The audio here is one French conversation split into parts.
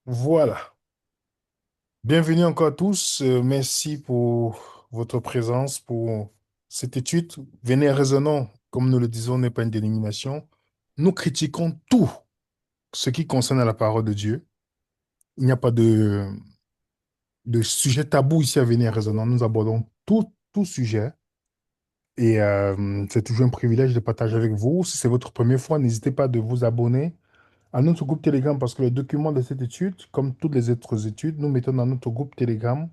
Voilà. Bienvenue encore à tous. Merci pour votre présence, pour cette étude. Venez raisonnons, comme nous le disons, n'est pas une dénomination. Nous critiquons tout ce qui concerne la parole de Dieu. Il n'y a pas de sujet tabou ici à venir raisonnant. Nous abordons tout sujet. Et c'est toujours un privilège de partager avec vous. Si c'est votre première fois, n'hésitez pas de vous abonner à notre groupe Telegram parce que le document de cette étude, comme toutes les autres études, nous mettons dans notre groupe Telegram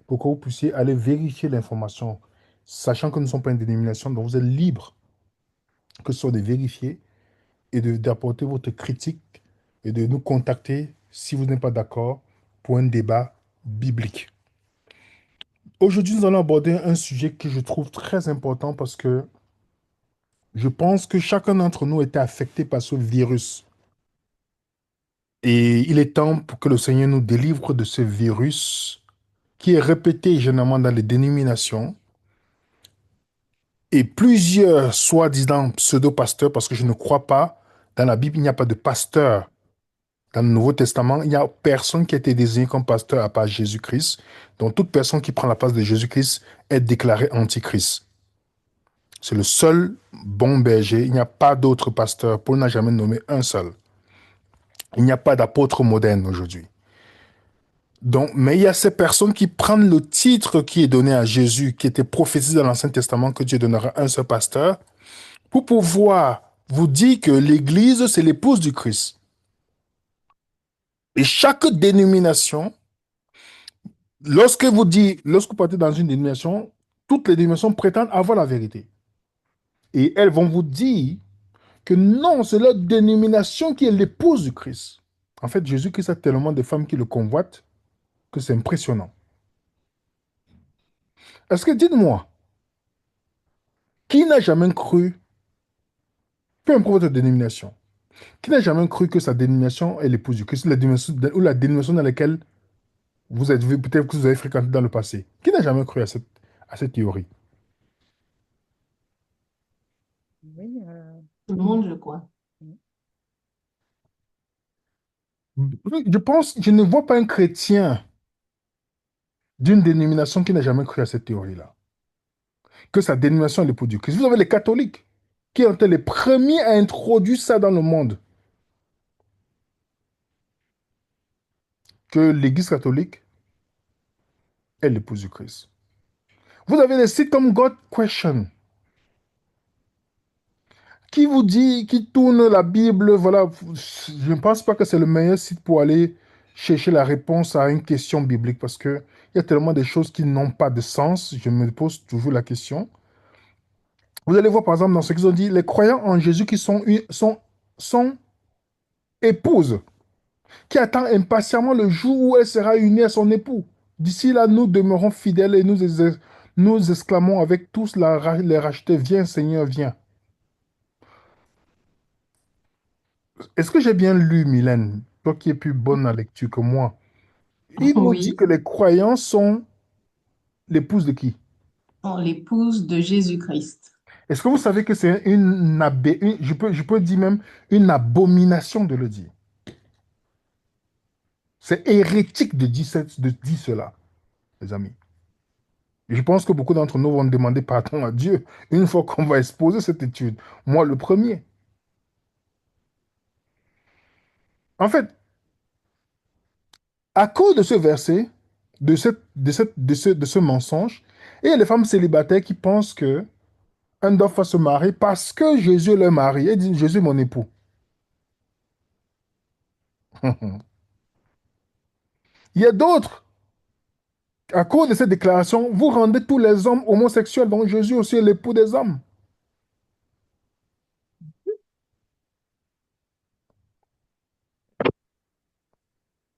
pour que vous puissiez aller vérifier l'information, sachant que nous ne sommes pas une dénomination, donc vous êtes libre que ce soit de vérifier et d'apporter votre critique et de nous contacter si vous n'êtes pas d'accord pour un débat biblique. Aujourd'hui, nous allons aborder un sujet que je trouve très important parce que je pense que chacun d'entre nous était affecté par ce virus. Et il est temps pour que le Seigneur nous délivre de ce virus qui est répété généralement dans les dénominations. Et plusieurs soi-disant pseudo-pasteurs, parce que je ne crois pas, dans la Bible, il n'y a pas de pasteur. Dans le Nouveau Testament, il n'y a personne qui a été désigné comme pasteur à part Jésus-Christ. Donc toute personne qui prend la place de Jésus-Christ est déclarée antichrist. C'est le seul bon berger. Il n'y a pas d'autre pasteur. Paul n'a jamais nommé un seul. Il n'y a pas d'apôtre moderne aujourd'hui. Donc, mais il y a ces personnes qui prennent le titre qui est donné à Jésus, qui était prophétisé dans l'Ancien Testament, que Dieu donnera un seul pasteur, pour pouvoir vous dire que l'Église, c'est l'épouse du Christ. Et chaque dénomination, lorsque vous partez dans une dénomination, toutes les dénominations prétendent avoir la vérité. Et elles vont vous dire que non, c'est leur dénomination qui est l'épouse du Christ. En fait, Jésus-Christ a tellement de femmes qui le convoitent que c'est impressionnant. Est-ce que dites-moi, qui n'a jamais cru, peu importe votre dénomination, qui n'a jamais cru que sa dénomination est l'épouse du Christ, ou la dénomination dans laquelle vous êtes, peut-être que vous avez fréquenté dans le passé. Qui n'a jamais cru à cette théorie? Oui, Tout le monde, je crois. Je pense, je ne vois pas un chrétien d'une dénomination qui n'a jamais cru à cette théorie-là. Que sa dénomination est l'époux du Christ. Vous avez les catholiques qui ont été les premiers à introduire ça dans le monde. Que l'Église catholique est l'épouse du Christ. Vous avez des sites comme God Question qui vous dit, qui tourne la Bible. Voilà, je ne pense pas que c'est le meilleur site pour aller chercher la réponse à une question biblique parce que il y a tellement de choses qui n'ont pas de sens. Je me pose toujours la question. Vous allez voir, par exemple, dans ce qu'ils ont dit, les croyants en Jésus qui sont épouses, qui attendent impatiemment le jour où elle sera unie à son époux. D'ici là, nous demeurons fidèles et nous exclamons avec tous les rachetés, viens Seigneur, viens. Est-ce que j'ai bien lu, Mylène, toi qui es plus bonne à lecture que moi? Il nous dit Oui, que les croyants sont l'épouse de qui? on l'épouse de Jésus-Christ. Est-ce que vous savez que c'est je peux dire même une abomination de le dire? C'est hérétique de dire cela, les amis. Je pense que beaucoup d'entre nous vont demander pardon à Dieu une fois qu'on va exposer cette étude. Moi, le premier. En fait, à cause de ce verset, de ce mensonge, il y a les femmes célibataires qui pensent que un doit va se marier parce que Jésus est leur mari. Et dit, Jésus est mon époux. Il y a d'autres, à cause de cette déclaration, vous rendez tous les hommes homosexuels, donc Jésus aussi est l'époux des hommes.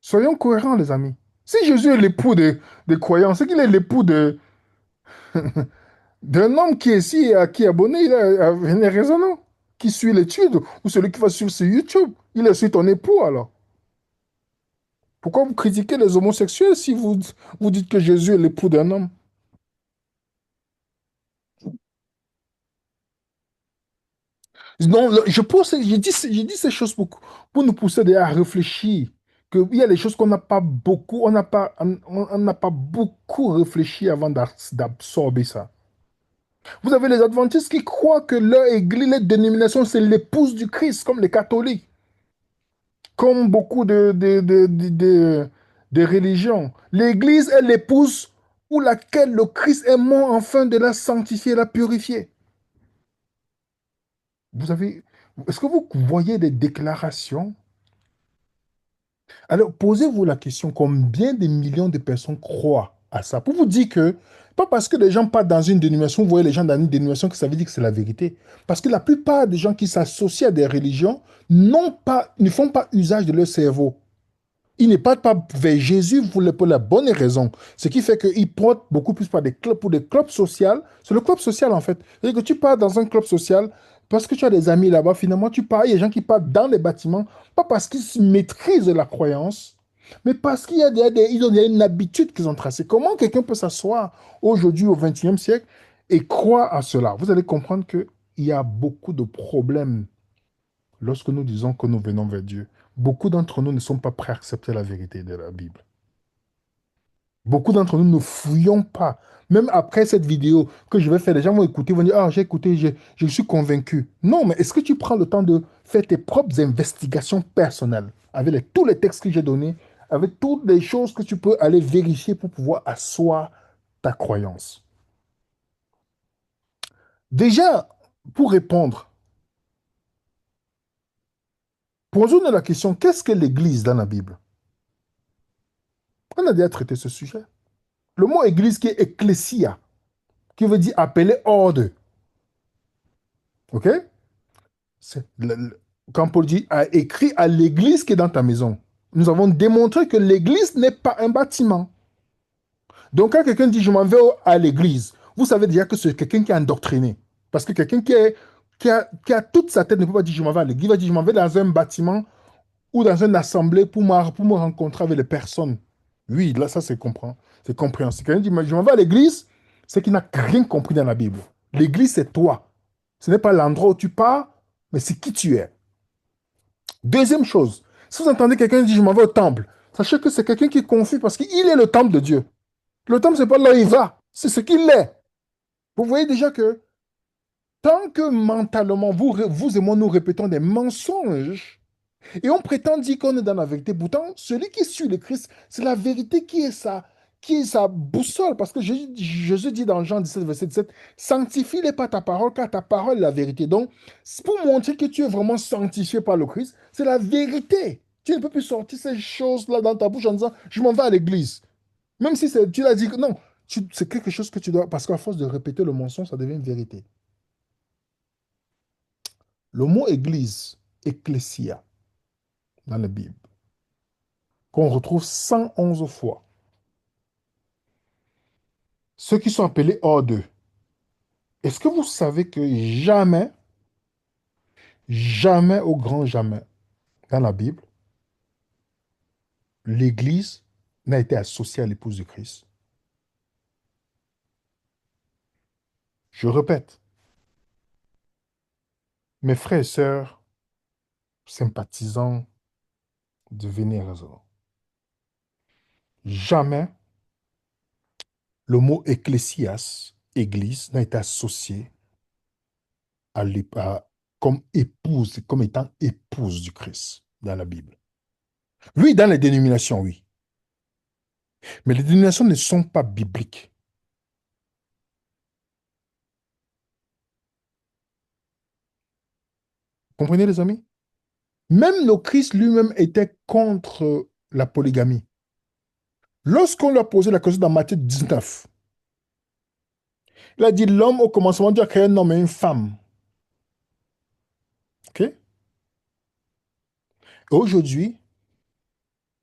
Soyons cohérents, les amis. Si Jésus est l'époux des croyants, c'est qu'il est l'époux d'un homme qui est ici, à qui est abonné, il est raisonnant, qui suit l'étude, ou celui qui va suivre sur YouTube. Il est aussi ton époux, alors. Pourquoi vous critiquez les homosexuels si vous dites que Jésus est l'époux d'un homme? Non, je dit ces choses pour nous pousser d'ailleurs à réfléchir. qu'il y a des choses qu'on n'a pas beaucoup, on n'a pas beaucoup réfléchi avant d'absorber ça. Vous avez les adventistes qui croient que leur église, leur dénomination, c'est l'épouse du Christ, comme les catholiques, comme beaucoup de religions. L'église est l'épouse pour laquelle le Christ est mort afin de la sanctifier, la purifier. Vous avez, est-ce que vous voyez des déclarations? Alors, posez-vous la question, combien de millions de personnes croient à ça? Pour vous dire que, pas parce que les gens partent dans une dénomination, vous voyez les gens dans une dénomination que ça veut dire que c'est la vérité. Parce que la plupart des gens qui s'associent à des religions ne font pas usage de leur cerveau. Ils ne partent pas vers Jésus pour la bonne raison. Ce qui fait qu'ils portent beaucoup plus par des clubs, pour des clubs sociaux. C'est le club social, en fait. C'est-à-dire que tu pars dans un club social parce que tu as des amis là-bas. Finalement, tu pars. Il y a des gens qui partent dans les bâtiments, pas parce qu'ils maîtrisent la croyance, mais parce qu'il y a ils ont une habitude qu'ils ont tracée. Comment quelqu'un peut s'asseoir aujourd'hui au XXIe siècle et croire à cela? Vous allez comprendre qu'il y a beaucoup de problèmes lorsque nous disons que nous venons vers Dieu. Beaucoup d'entre nous ne sont pas prêts à accepter la vérité de la Bible. Beaucoup d'entre nous ne fouillons pas. Même après cette vidéo que je vais faire, les gens vont écouter, vont dire, ah, j'ai écouté, je suis convaincu. Non, mais est-ce que tu prends le temps de faire tes propres investigations personnelles avec tous les textes que j'ai donnés, avec toutes les choses que tu peux aller vérifier pour pouvoir asseoir ta croyance? Déjà, pour répondre, posons-nous la question, qu'est-ce que l'Église dans la Bible? On a déjà traité ce sujet. Le mot église qui est ecclesia, qui veut dire appeler ordre. OK? Quand Paul dit a écrit à l'église qui est dans ta maison, nous avons démontré que l'église n'est pas un bâtiment. Donc quand quelqu'un dit je m'en vais à l'église, vous savez déjà que c'est quelqu'un qui est endoctriné. Parce que quelqu'un qui a toute sa tête ne peut pas dire je m'en vais à l'église, il va dire je m'en vais dans un bâtiment ou dans une assemblée pour me rencontrer avec les personnes. Oui, là, ça, c'est compréhensible. Quelqu'un dit, je m'en vais à l'église, c'est qu'il n'a rien compris dans la Bible. L'église, c'est toi. Ce n'est pas l'endroit où tu pars, mais c'est qui tu es. Deuxième chose, si vous entendez quelqu'un dire, je m'en vais au temple, sachez que c'est quelqu'un qui est confus parce qu'il est le temple de Dieu. Le temple, c'est pas là où il va, c'est ce qu'il est. Vous voyez déjà que tant que mentalement, vous et moi, nous répétons des mensonges, et on prétend dire qu'on est dans la vérité. Pourtant, celui qui suit le Christ, c'est la vérité qui est sa boussole. Parce que Jésus dit dans Jean 17, verset 17, sanctifie-les par ta parole, car ta parole est la vérité. Donc, c'est pour montrer que tu es vraiment sanctifié par le Christ, c'est la vérité. Tu ne peux plus sortir ces choses-là dans ta bouche en disant, je m'en vais à l'église. Même si tu l'as dit que non, c'est quelque chose que tu dois, parce qu'à force de répéter le mensonge, ça devient une vérité. Le mot église, ecclésia, dans la Bible, qu'on retrouve 111 fois. Ceux qui sont appelés hors d'eux. Est-ce que vous savez que jamais, jamais au grand jamais, dans la Bible, l'Église n'a été associée à l'épouse de Christ? Je répète, mes frères et sœurs, sympathisants de Vénéraison, jamais le mot ecclésias, Église, n'a été associé comme épouse, comme étant épouse du Christ dans la Bible. Oui, dans les dénominations, oui. Mais les dénominations ne sont pas bibliques. Comprenez, les amis? Même le Christ lui-même était contre la polygamie. Lorsqu'on lui a posé la question dans Matthieu 19, il a dit l'homme au commencement Dieu a créé un homme et une femme. OK? Et aujourd'hui,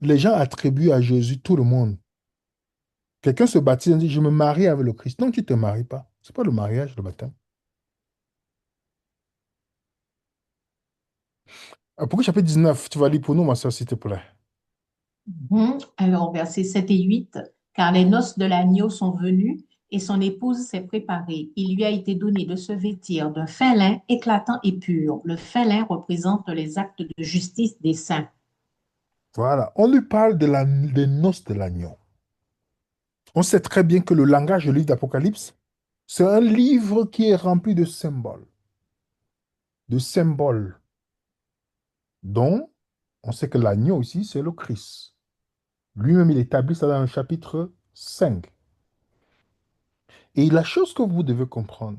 les gens attribuent à Jésus tout le monde. Quelqu'un se baptise et dit je me marie avec le Christ. Non, tu ne te maries pas. Ce n'est pas le mariage, le baptême. Pourquoi chapitre 19? Tu vas lire pour nous, ma soeur, s'il te plaît. Alors, versets 7 et 8, car les noces de l'agneau sont venues et son épouse s'est préparée. Il lui a été donné de se vêtir d'un fin lin éclatant et pur. Le fin lin représente les actes de justice des saints. Voilà, on lui parle des noces de l'agneau. On sait très bien que le langage du livre d'Apocalypse, c'est un livre qui est rempli de symboles, dont on sait que l'agneau aussi, c'est le Christ. Lui-même, il établit ça dans le chapitre 5. Et la chose que vous devez comprendre,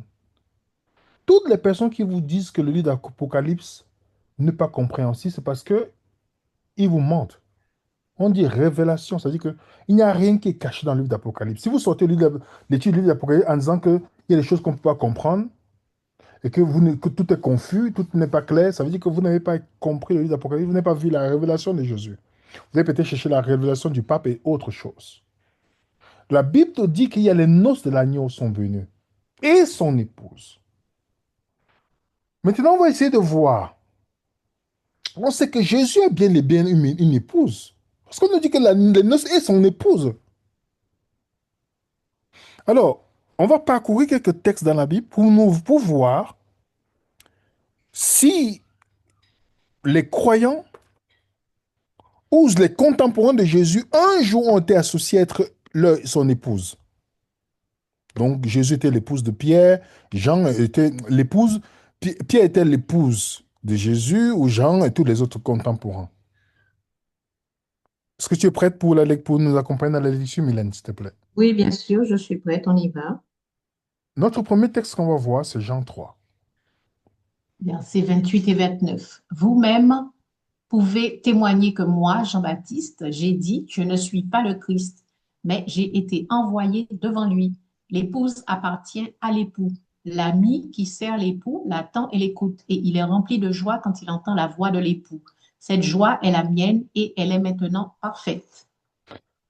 toutes les personnes qui vous disent que le livre d'Apocalypse n'est pas compréhensible, c'est parce que ils vous mentent. On dit révélation, c'est-à-dire qu'il n'y a rien qui est caché dans le livre d'Apocalypse. Si vous sortez l'étude du livre d'Apocalypse en disant qu'il y a des choses qu'on ne peut pas comprendre et que tout est confus, tout n'est pas clair, ça veut dire que vous n'avez pas compris le livre d'Apocalypse, vous n'avez pas vu la révélation de Jésus. Vous avez peut-être cherché la révélation du pape et autre chose. La Bible dit qu'il y a les noces de l'agneau sont venues et son épouse. Maintenant, on va essayer de voir. On sait que Jésus a bien une épouse. Parce qu'on nous dit que les noces et son épouse. Alors, on va parcourir quelques textes dans la Bible pour voir si les croyants ou les contemporains de Jésus un jour ont été associés à être son épouse. Donc, Jésus était l'épouse de Pierre, Jean était l'épouse, Pierre était l'épouse de Jésus ou Jean et tous les autres contemporains. Est-ce que tu es prête pour nous accompagner dans la lecture, Mylène, s'il te plaît? Oui, bien sûr, je suis prête, on y va. Notre premier texte qu'on va voir, c'est Jean 3. Versets 28 et 29. Vous-même pouvez témoigner que moi, Jean-Baptiste, j'ai dit, je ne suis pas le Christ, mais j'ai été envoyé devant lui. L'épouse appartient à l'époux. L'ami qui sert l'époux l'attend et l'écoute, et il est rempli de joie quand il entend la voix de l'époux. Cette joie est la mienne et elle est maintenant parfaite.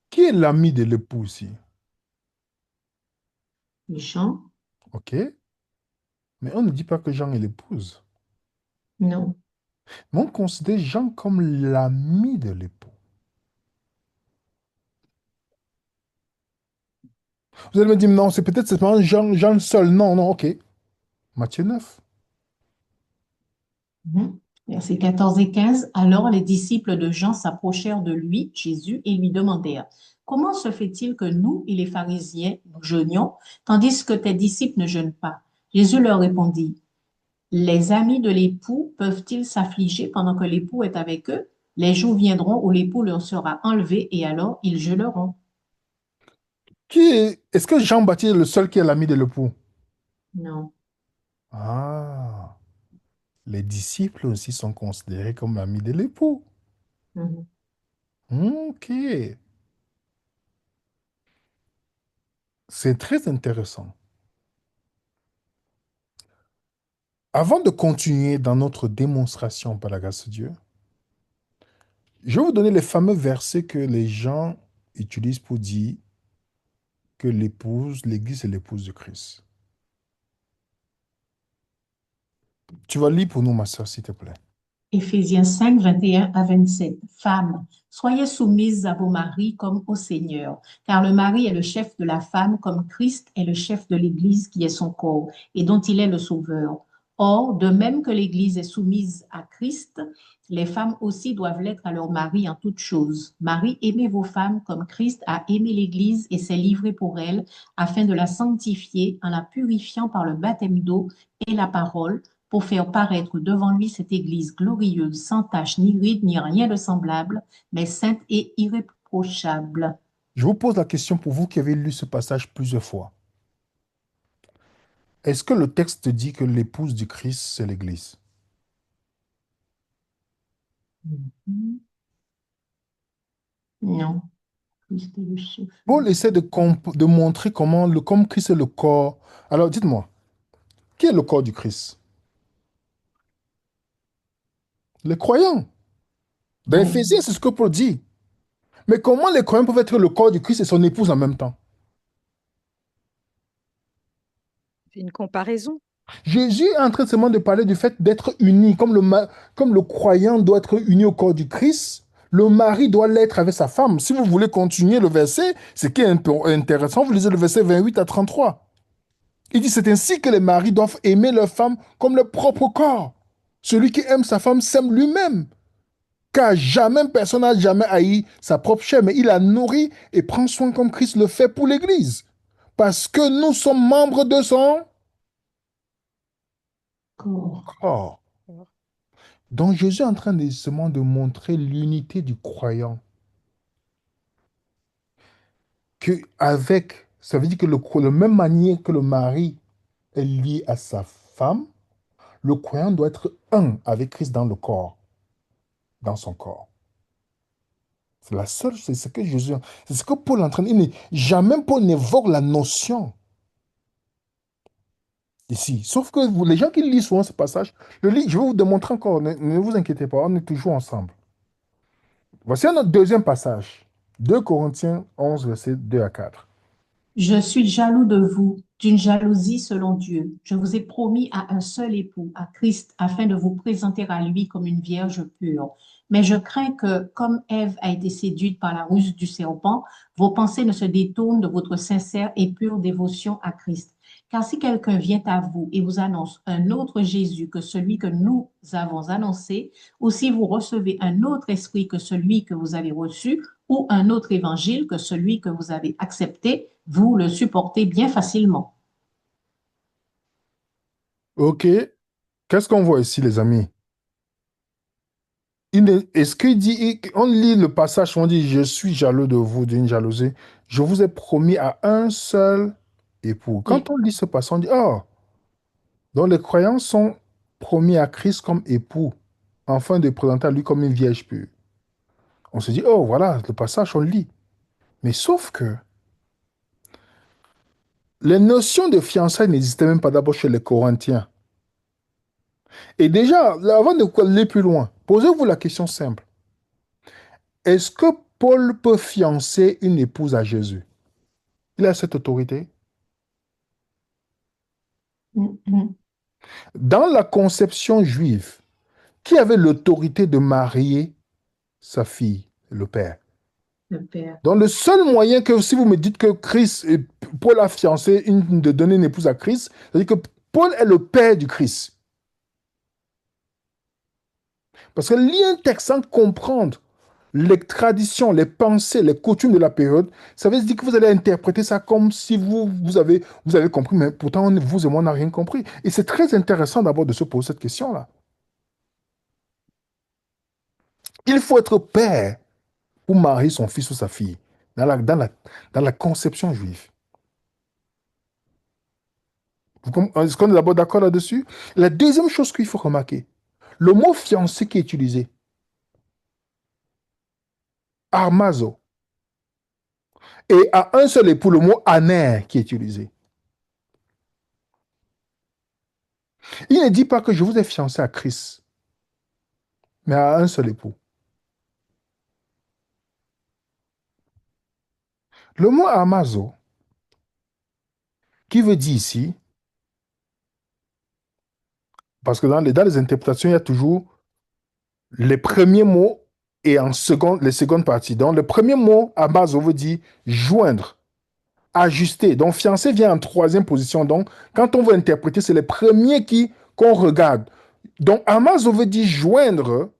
Qui est l'ami de l'époux ici? Jean, OK? Mais on ne dit pas que Jean est l'épouse. non. Mais on considère Jean comme l'ami de l'époux. Vous allez me dire, non, c'est peut-être seulement Jean seul. Non, non, OK. Matthieu 9. Mhm. Versets 14 et 15. Alors les disciples de Jean s'approchèrent de lui, Jésus, et lui demandèrent, comment se fait-il que nous et les pharisiens, nous jeûnions, tandis que tes disciples ne jeûnent pas? Jésus leur répondit, les amis de l'époux peuvent-ils s'affliger pendant que l'époux est avec eux? Les jours viendront où l'époux leur sera enlevé et alors ils jeûneront. Est-ce que Jean-Baptiste est le seul qui est l'ami de l'époux? Non. Ah, les disciples aussi sont considérés comme l'ami de l'époux. Mhm. OK. C'est très intéressant. Avant de continuer dans notre démonstration par la grâce de Dieu, je vais vous donner les fameux versets que les gens utilisent pour dire que l'Église est l'épouse de Christ. Tu vas lire pour nous, ma soeur, s'il te plaît. Éphésiens 5, 21 à 27. Femmes, soyez soumises à vos maris comme au Seigneur, car le mari est le chef de la femme comme Christ est le chef de l'Église qui est son corps et dont il est le sauveur. Or, de même que l'Église est soumise à Christ, les femmes aussi doivent l'être à leur mari en toutes choses. Marie, aimez vos femmes comme Christ a aimé l'Église et s'est livré pour elle, afin de la sanctifier en la purifiant par le baptême d'eau et la parole pour faire paraître devant lui cette Église glorieuse, sans tache, ni ride, ni rien de semblable, mais sainte et irréprochable. Je vous pose la question pour vous qui avez lu ce passage plusieurs fois. Est-ce que le texte dit que l'épouse du Christ, c'est l'Église? Non, Christ est le chef. Paul essaie de montrer comme Christ est le corps. Alors dites-moi, qui est le corps du Christ? Les croyants. Dans Oui, Éphésiens, c'est ce que Paul dit. Mais comment les croyants peuvent être le corps du Christ et son épouse en même temps? C'est une comparaison. Jésus est en train seulement de parler du fait d'être uni, comme le croyant doit être uni au corps du Christ, le mari doit l'être avec sa femme. Si vous voulez continuer le verset, ce qui est un peu intéressant, vous lisez le verset 28 à 33. Il dit, c'est ainsi que les maris doivent aimer leur femme comme leur propre corps. Celui qui aime sa femme s'aime lui-même. Car jamais personne n'a jamais haï sa propre chair, mais il la nourrit et prend soin comme Christ le fait pour l'Église. Parce que nous sommes membres de son Corps. corps. Donc Jésus est en train de, justement de montrer l'unité du croyant. Que avec, ça veut dire que de même manière que le mari est lié à sa femme, le croyant doit être un avec Christ dans le corps, dans son corps. C'est la seule, c'est ce que Jésus, c'est ce que Paul est en train de dire. Jamais Paul n'évoque la notion ici. Sauf que les gens qui lisent souvent ce passage, je vais vous démontrer encore, ne vous inquiétez pas, on est toujours ensemble. Voici notre deuxième passage. 2 Corinthiens 11, versets 2 à 4. Je suis jaloux de vous, d'une jalousie selon Dieu. Je vous ai promis à un seul époux, à Christ, afin de vous présenter à lui comme une vierge pure. Mais je crains que, comme Ève a été séduite par la ruse du serpent, vos pensées ne se détournent de votre sincère et pure dévotion à Christ. Car si quelqu'un vient à vous et vous annonce un autre Jésus que celui que nous avons annoncé, ou si vous recevez un autre esprit que celui que vous avez reçu, ou un autre évangile que celui que vous avez accepté, vous le supportez bien facilement. Ok, qu'est-ce qu'on voit ici, les amis? Est-ce qu'il dit, on lit le passage, on dit, je suis jaloux de vous d'une jalousie. Je vous ai promis à un seul époux. Oui, Quand on lit ce passage, on dit, oh, donc les croyants sont promis à Christ comme époux, afin de présenter à lui comme une vierge pure. On se dit, oh, voilà, le passage, on le lit. Mais sauf que les notions de fiançailles n'existaient même pas d'abord chez les Corinthiens. Et déjà, avant de aller plus loin, posez-vous la question simple. Est-ce que Paul peut fiancer une épouse à Jésus? Il a cette autorité? mhm, Dans la conception juive, qui avait l'autorité de marier sa fille? Le père. le Père. Donc le seul moyen que, si vous me dites que Christ, Paul a fiancé, de donner une épouse à Christ, c'est-à-dire que Paul est le père du Christ. Parce que lire un texte sans comprendre les traditions, les pensées, les coutumes de la période, ça veut dire que vous allez interpréter ça comme si vous avez compris, mais pourtant, vous et moi, on n'a rien compris. Et c'est très intéressant d'abord de se poser cette question-là. Il faut être père pour marier son fils ou sa fille, dans la conception juive. Est-ce qu'on est d'abord d'accord là-dessus? La deuxième chose qu'il faut remarquer, le mot fiancé qui est utilisé, armazo, et à un seul époux, le mot aner qui est utilisé. Il ne dit pas que je vous ai fiancé à Christ, mais à un seul époux. Le mot amazo, qui veut dire ici, parce que dans les interprétations, il y a toujours les premiers mots et en seconde, les secondes parties. Donc, le premier mot, amazo, veut dire joindre, ajuster. Donc, fiancé vient en troisième position. Donc, quand on veut interpréter, c'est les premiers qu'on regarde. Donc, amazo veut dire joindre,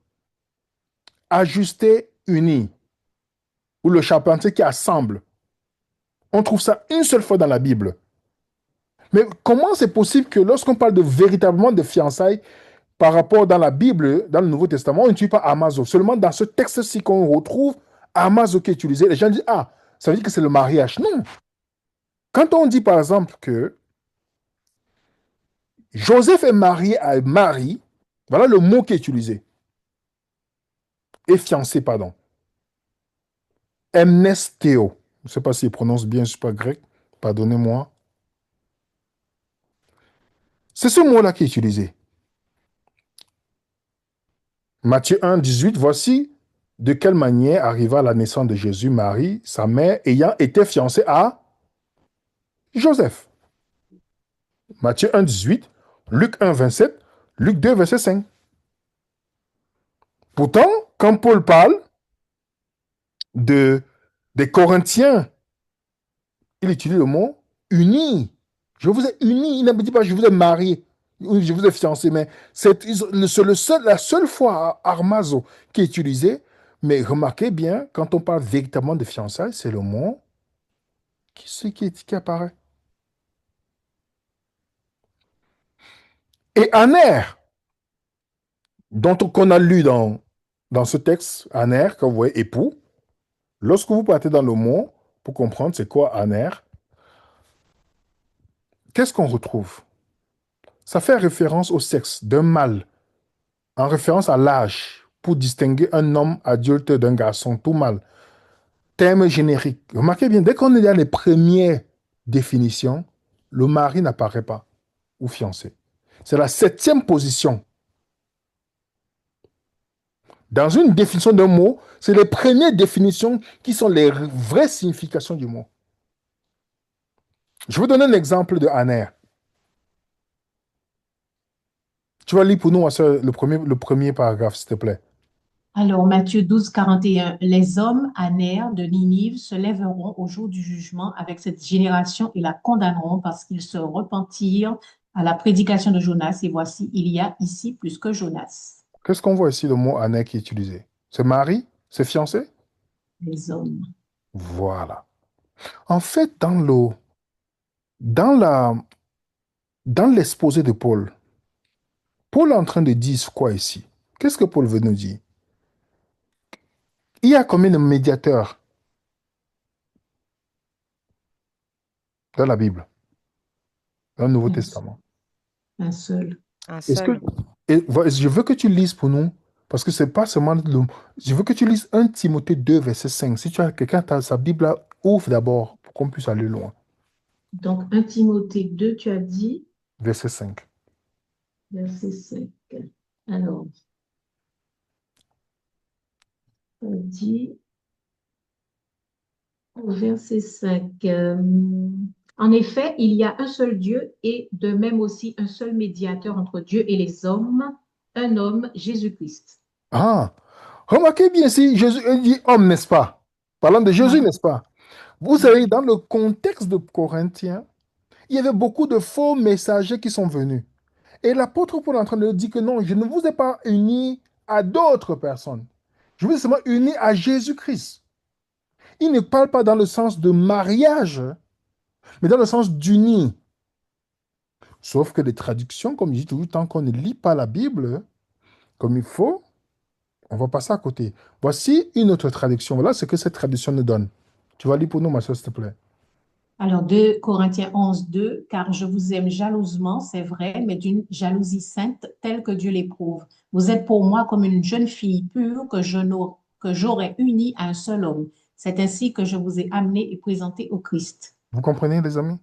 ajuster, unir. Ou le charpentier qui assemble. On trouve ça une seule fois dans la Bible. Mais comment c'est possible que lorsqu'on parle véritablement de fiançailles, par rapport dans la Bible, dans le Nouveau Testament, on n'utilise pas Amazo. Seulement dans ce texte-ci qu'on retrouve Amazo qui est utilisé, les gens disent, ah, ça veut dire que c'est le mariage. Non. Quand on dit par exemple que Joseph est marié à Marie, voilà le mot qui est utilisé. Et fiancé, pardon. Emnestéo. Je ne sais pas s'il prononce bien, je ne suis pas grec. Pardonnez-moi. C'est ce mot-là qui est utilisé. Matthieu 1, 18, voici de quelle manière arriva la naissance de Jésus, Marie, sa mère, ayant été fiancée à Joseph. Matthieu 1, 18, Luc 1, 27, Luc 2, verset 5. Pourtant, quand Paul parle de, des Corinthiens, il utilise le mot unis. Je vous ai unis. Il ne dit pas je vous ai marié. Oui, je vous ai fiancé, mais c'est la seule fois à armazo qui est utilisé. Mais remarquez bien, quand on parle véritablement de fiançailles, c'est le mot qui apparaît. Et aner, qu'on a lu dans ce texte, aner, que vous voyez, époux, lorsque vous partez dans le mot, pour comprendre c'est quoi aner, qu'est-ce qu'on retrouve? Ça fait référence au sexe d'un mâle, en référence à l'âge, pour distinguer un homme adulte d'un garçon tout mâle. Terme générique. Remarquez bien, dès qu'on est dans les premières définitions, le mari n'apparaît pas, ou fiancé. C'est la septième position. Dans une définition d'un mot, c'est les premières définitions qui sont les vraies significations du mot. Je vais vous donner un exemple de aner. Tu vas lire pour nous le premier paragraphe, s'il te plaît. Alors, Matthieu 12, 41. Les hommes aner de Ninive se lèveront au jour du jugement avec cette génération et la condamneront parce qu'ils se repentirent à la prédication de Jonas. Et voici, il y a ici plus que Jonas. Qu'est-ce qu'on voit ici, le mot aner qui est utilisé? C'est mari? C'est fiancé? Les hommes. Voilà. En fait, dans la, dans l'exposé de Paul, Paul est en train de dire quoi ici? Qu'est-ce que Paul veut nous dire? Il y a combien de médiateurs dans la Bible, dans le Nouveau Un, Testament? un seul. Un Est-ce que, seul. je veux que tu lises pour nous, parce que c'est pas seulement je veux que tu lises 1 Timothée 2, verset 5. Si tu as quelqu'un qui a sa Bible là, ouvre d'abord pour qu'on puisse aller loin. Donc, 1 Timothée 2, tu as dit, Verset 5. verset 5. Alors, on dit au verset 5. En effet, il y a un seul Dieu et de même aussi un seul médiateur entre Dieu et les hommes, un homme, Jésus-Christ. Ah, remarquez bien si Jésus dit homme, n'est-ce pas? Parlant de Jésus, Ouais. n'est-ce pas? Vous savez, dans le contexte de Corinthiens, il y avait beaucoup de faux messagers qui sont venus. Et l'apôtre Paul est en train de dire que non, je ne vous ai pas unis à d'autres personnes. Je vous ai seulement unis à Jésus-Christ. Il ne parle pas dans le sens de mariage, mais dans le sens d'uni. Sauf que les traductions, comme je dis toujours, tant qu'on ne lit pas la Bible comme il faut, on va passer à côté. Voici une autre traduction. Voilà ce que cette traduction nous donne. Tu vas lire pour nous, ma soeur, s'il te plaît. Alors, 2 Corinthiens 11, 2, car je vous aime jalousement, c'est vrai, mais d'une jalousie sainte, telle que Dieu l'éprouve. Vous êtes pour moi comme une jeune fille pure que j'aurais unie à un seul homme. C'est ainsi que je vous ai amené et présenté au Christ. Vous comprenez, les amis?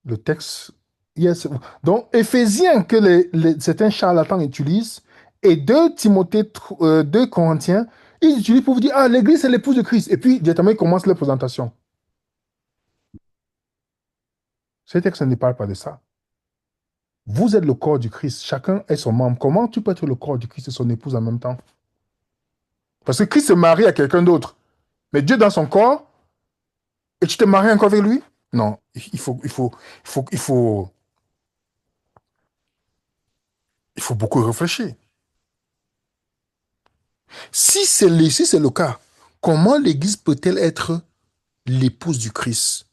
Le texte. Yes. Donc, Éphésiens, que certains charlatans utilisent, et 2 Timothée, 2 Corinthiens, ils utilisent pour vous dire, ah, l'Église, c'est l'épouse de Christ. Et puis, directement, ils commencent leur présentation. Ce texte ne parle pas de ça. Vous êtes le corps du Christ. Chacun est son membre. Comment tu peux être le corps du Christ et son épouse en même temps? Parce que Christ se marie à quelqu'un d'autre. Mais Dieu dans son corps, et tu te maries encore avec lui? Non, il faut beaucoup réfléchir. Si c'est le cas, comment l'Église peut-elle être l'épouse du Christ,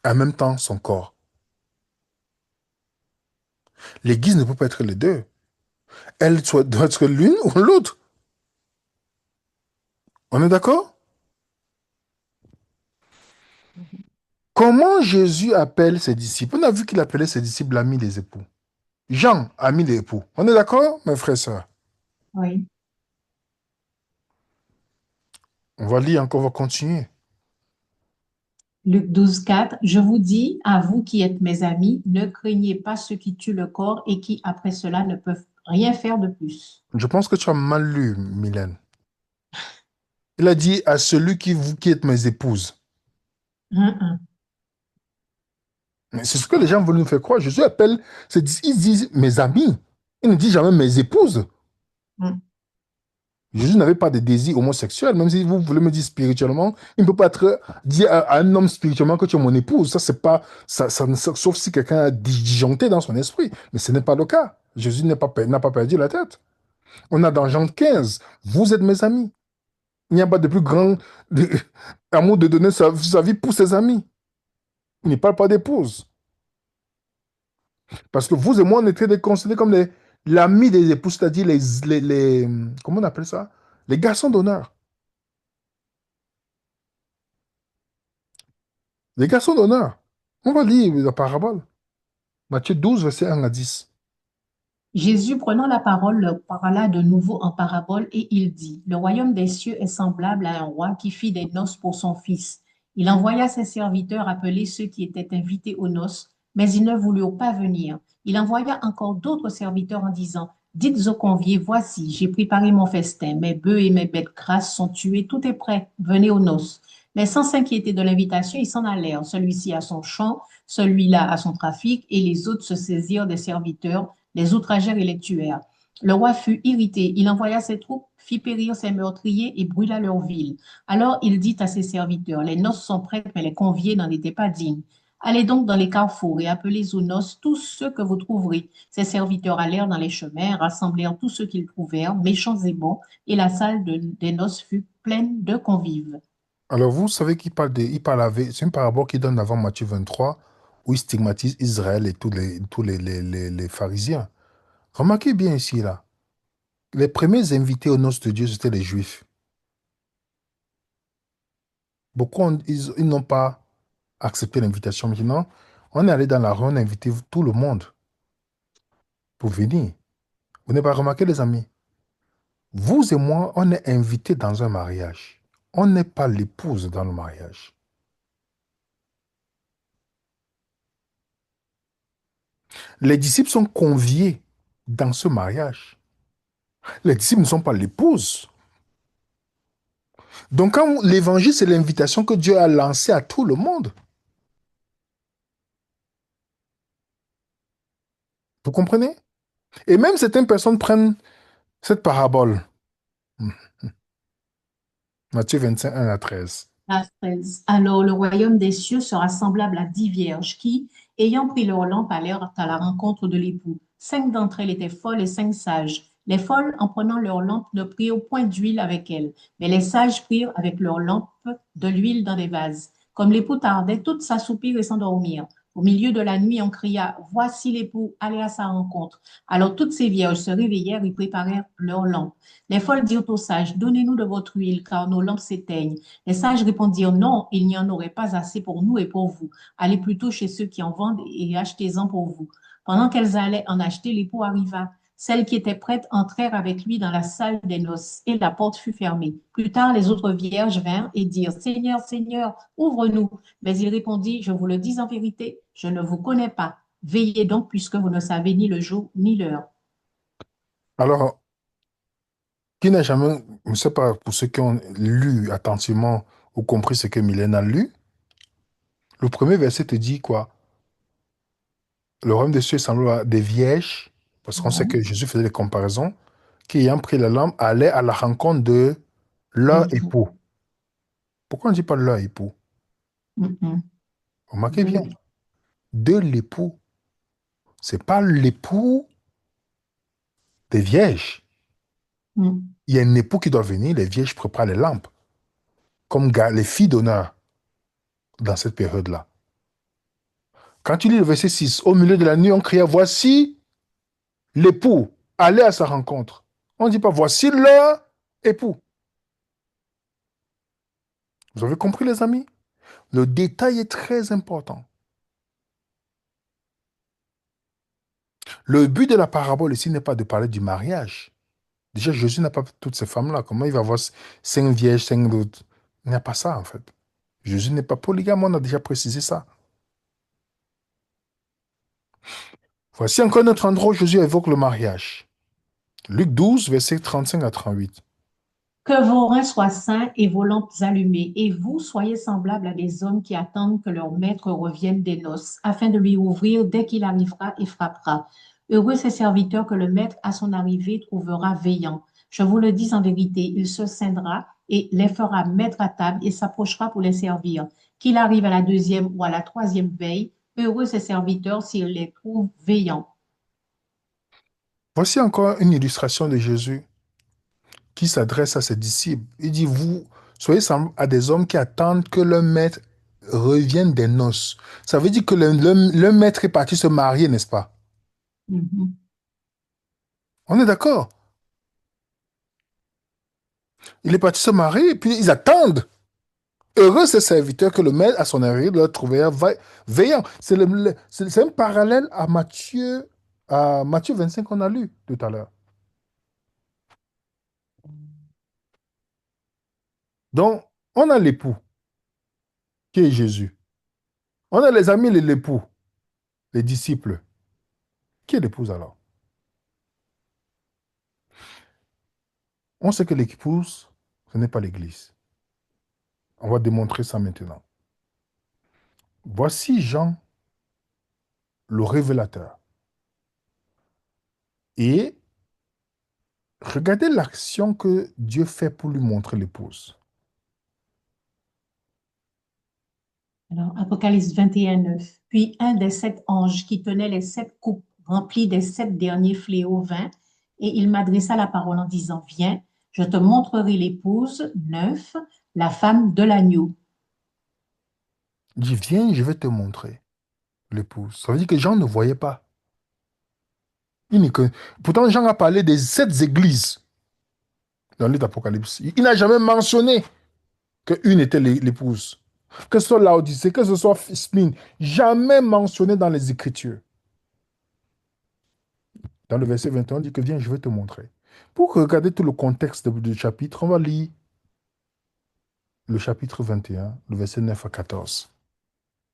en même temps son corps? L'Église ne peut pas être les deux. Doit être l'une ou l'autre. On est d'accord? Comment Jésus appelle ses disciples? On a vu qu'il appelait ses disciples l'ami des époux. Jean, ami des époux. On est d'accord, mes frères et sœurs? Oui. On va lire encore, on va continuer. Luc 12, 4, je vous dis, à vous qui êtes mes amis, ne craignez pas ceux qui tuent le corps et qui, après cela, ne peuvent rien faire de plus. Je pense que tu as mal lu, Mylène. Il a dit à celui vous qui êtes mes épouses. Hein. Mais c'est ce que les gens veulent nous faire croire. Jésus appelle, ils disent mes amis. Il ne dit jamais mes épouses. Hein. Jésus n'avait pas de désir homosexuel, même si vous voulez me dire spirituellement, il ne peut pas être dire à un homme spirituellement que tu es mon épouse. Ça, c'est pas, sauf si quelqu'un a disjoncté dans son esprit. Mais ce n'est pas le cas. Jésus n'a pas perdu la tête. On a dans Jean 15, vous êtes mes amis. Il n'y a pas de plus grand amour de donner sa vie pour ses amis. Il ne parle pas d'épouse. Parce que vous et moi, on était considérés comme l'ami des épouses, c'est-à-dire comment on appelle ça? Les garçons d'honneur. Les garçons d'honneur. On va lire la parabole. Matthieu 12, verset 1 à 10. Jésus, prenant la parole, leur parla de nouveau en parabole et il dit, le royaume des cieux est semblable à un roi qui fit des noces pour son fils. Il envoya ses serviteurs appeler ceux qui étaient invités aux noces, mais ils ne voulurent pas venir. Il envoya encore d'autres serviteurs en disant, dites aux conviés, voici, j'ai préparé mon festin, mes bœufs et mes bêtes grasses sont tués, tout est prêt, venez aux noces. Mais sans s'inquiéter de l'invitation, ils s'en allèrent, celui-ci à son champ, celui-là à son trafic, et les autres se saisirent des serviteurs, les outragèrent et les tuèrent. Le roi fut irrité. Il envoya ses troupes, fit périr ses meurtriers et brûla leur ville. Alors il dit à ses serviteurs, les noces sont prêtes, mais les conviés n'en étaient pas dignes. Allez donc dans les carrefours et appelez aux noces tous ceux que vous trouverez. Ses serviteurs allèrent dans les chemins, rassemblèrent tous ceux qu'ils trouvèrent, méchants et bons, et la salle des noces fut pleine de convives. Alors, vous savez il parle avec, c'est une parabole qui donne avant Matthieu 23, où il stigmatise Israël et tous les pharisiens. Remarquez bien ici, là. Les premiers invités aux noces de Dieu, c'était les Juifs. Beaucoup, ils n'ont pas accepté l'invitation. Maintenant, on est allé dans la rue, on a invité tout le monde pour venir. Vous n'avez pas remarqué, les amis? Vous et moi, on est invités dans un mariage. On n'est pas l'épouse dans le mariage. Les disciples sont conviés dans ce mariage. Les disciples ne sont pas l'épouse. Donc, quand l'évangile, c'est l'invitation que Dieu a lancée à tout le monde. Vous comprenez? Et même certaines personnes prennent cette parabole. Hmm. Matthieu 25, 1 à 13. À 13. Alors le royaume des cieux sera semblable à 10 vierges qui, ayant pris leur lampe, allèrent à la rencontre de l'époux. 5 d'entre elles étaient folles et 5 sages. Les folles, en prenant leur lampe, ne prirent point d'huile avec elles, mais les sages prirent avec leur lampe de l'huile dans des vases. Comme l'époux tardait, toutes s'assoupirent et s'endormirent. Au milieu de la nuit, on cria, voici l'époux, allez à sa rencontre. Alors toutes ces vierges se réveillèrent et préparèrent leurs lampes. Les folles dirent aux sages, donnez-nous de votre huile, car nos lampes s'éteignent. Les sages répondirent, non, il n'y en aurait pas assez pour nous et pour vous. Allez plutôt chez ceux qui en vendent et achetez-en pour vous. Pendant qu'elles allaient en acheter, l'époux arriva. Celles qui étaient prêtes entrèrent avec lui dans la salle des noces et la porte fut fermée. Plus tard, les autres vierges vinrent et dirent, Seigneur, Seigneur, ouvre-nous. Mais il répondit, je vous le dis en vérité, je ne vous connais pas. Veillez donc puisque vous ne savez ni le jour ni l'heure. Alors, qui n'a jamais, je ne sais pas, pour ceux qui ont lu attentivement ou compris ce que Mylène a lu, le premier verset te dit quoi? Le royaume des cieux semble à des vierges, parce qu'on sait que Jésus faisait des comparaisons, qui ayant pris la lampe allaient à la rencontre de leur L'époux. époux. Pourquoi on ne dit pas leur époux? Mhm. Remarquez De bien, l'époux. de l'époux. C'est pas l'époux des vierges. Mhm. Il y a un époux qui doit venir, les vierges préparent les lampes, comme les filles d'honneur dans cette période-là. Quand tu lis le verset 6, au milieu de la nuit, on cria, voici l'époux, allez à sa rencontre. On ne dit pas, voici leur époux. Vous avez compris, les amis? Le détail est très important. Le but de la parabole ici n'est pas de parler du mariage. Déjà, Jésus n'a pas toutes ces femmes-là. Comment il va avoir 5 vierges, 5 d'autres? Il n'y a pas ça, en fait. Jésus n'est pas polygame, on a déjà précisé ça. Voici encore notre endroit où Jésus évoque le mariage. Luc 12, versets 35 à 38. Que vos reins soient sains et vos lampes allumées, et vous soyez semblables à des hommes qui attendent que leur maître revienne des noces, afin de lui ouvrir dès qu'il arrivera et frappera. Heureux ces serviteurs que le maître à son arrivée trouvera veillant. Je vous le dis en vérité, il se scindra et les fera mettre à table et s'approchera pour les servir. Qu'il arrive à la deuxième ou à la troisième veille, heureux ses serviteurs s'il les trouve veillants. Voici encore une illustration de Jésus qui s'adresse à ses disciples. Il dit, vous soyez semblables à des hommes qui attendent que leur maître revienne des noces. Ça veut dire que le maître est parti se marier, n'est-ce pas? Mhm. On est d'accord. Il est parti se marier et puis ils attendent. Heureux ces serviteurs que le maître, à son arrivée, leur trouvèrent veillant. C'est un parallèle à Matthieu 25 qu'on a lu tout à l'heure. Donc, on a l'époux, qui est Jésus. On a les amis, l'époux, les disciples. Qui est l'épouse alors? On sait que l'épouse, ce n'est pas l'Église. On va démontrer ça maintenant. Voici Jean, le révélateur. Et regardez l'action que Dieu fait pour lui montrer l'épouse. Alors, Apocalypse 21, 9. Puis un des sept anges qui tenait les sept coupes remplies des sept derniers fléaux vint, et il m'adressa la parole en disant, viens, je te montrerai l'épouse, 9, la femme de l'agneau. Il dit, viens, je vais te montrer l'épouse. Ça veut dire que Jean ne voyait pas. Pourtant, Jean a parlé des sept églises dans le livre d'Apocalypse. Il n'a jamais mentionné qu'une était l'épouse. Que ce soit Laodicée, que ce soit Smyrne, jamais mentionné dans les Écritures. Dans le verset 21, on dit que viens, je vais te montrer. Pour regarder tout le contexte du chapitre, on va lire le chapitre 21, le verset 9 à 14.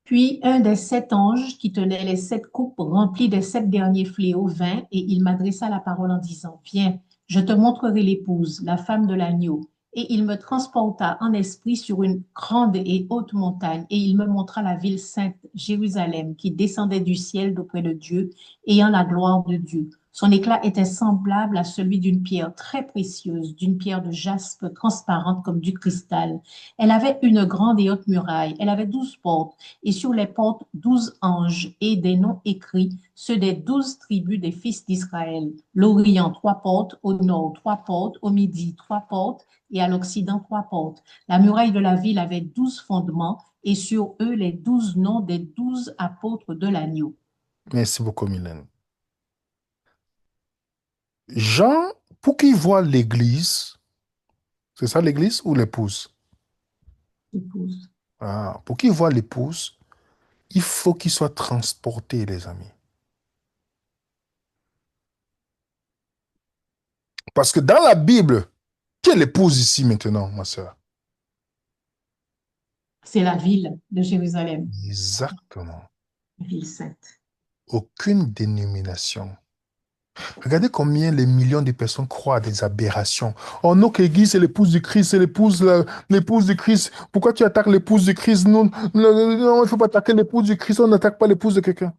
Puis un des sept anges qui tenait les sept coupes remplies des sept derniers fléaux vint, et il m'adressa la parole en disant, viens, je te montrerai l'épouse, la femme de l'agneau. Et il me transporta en esprit sur une grande et haute montagne, et il me montra la ville sainte, Jérusalem, qui descendait du ciel d'auprès de Dieu, ayant la gloire de Dieu. Son éclat était semblable à celui d'une pierre très précieuse, d'une pierre de jaspe transparente comme du cristal. Elle avait une grande et haute muraille. Elle avait 12 portes, et sur les portes 12 anges, et des noms écrits, ceux des 12 tribus des fils d'Israël. L'Orient, 3 portes, au nord, 3 portes, au midi, 3 portes, et à l'Occident, 3 portes. La muraille de la ville avait 12 fondements, et sur eux les 12 noms des 12 apôtres de l'agneau. Merci beaucoup, Mylène. Jean, pour qu'il voit l'église, c'est ça l'église ou l'épouse? Épouse. Ah, pour qu'il voit l'épouse, il faut qu'il soit transporté, les amis. Parce que dans la Bible, qui est l'épouse ici maintenant, ma soeur? C'est la ville de Jérusalem, Exactement. la ville sainte. Aucune dénomination. Regardez combien les millions de personnes croient à des aberrations. Oh, notre église, c'est l'épouse du Christ, c'est l'épouse du Christ. Pourquoi tu attaques l'épouse du Christ? Non, non, non, il ne faut pas attaquer l'épouse du Christ, on n'attaque pas l'épouse de quelqu'un.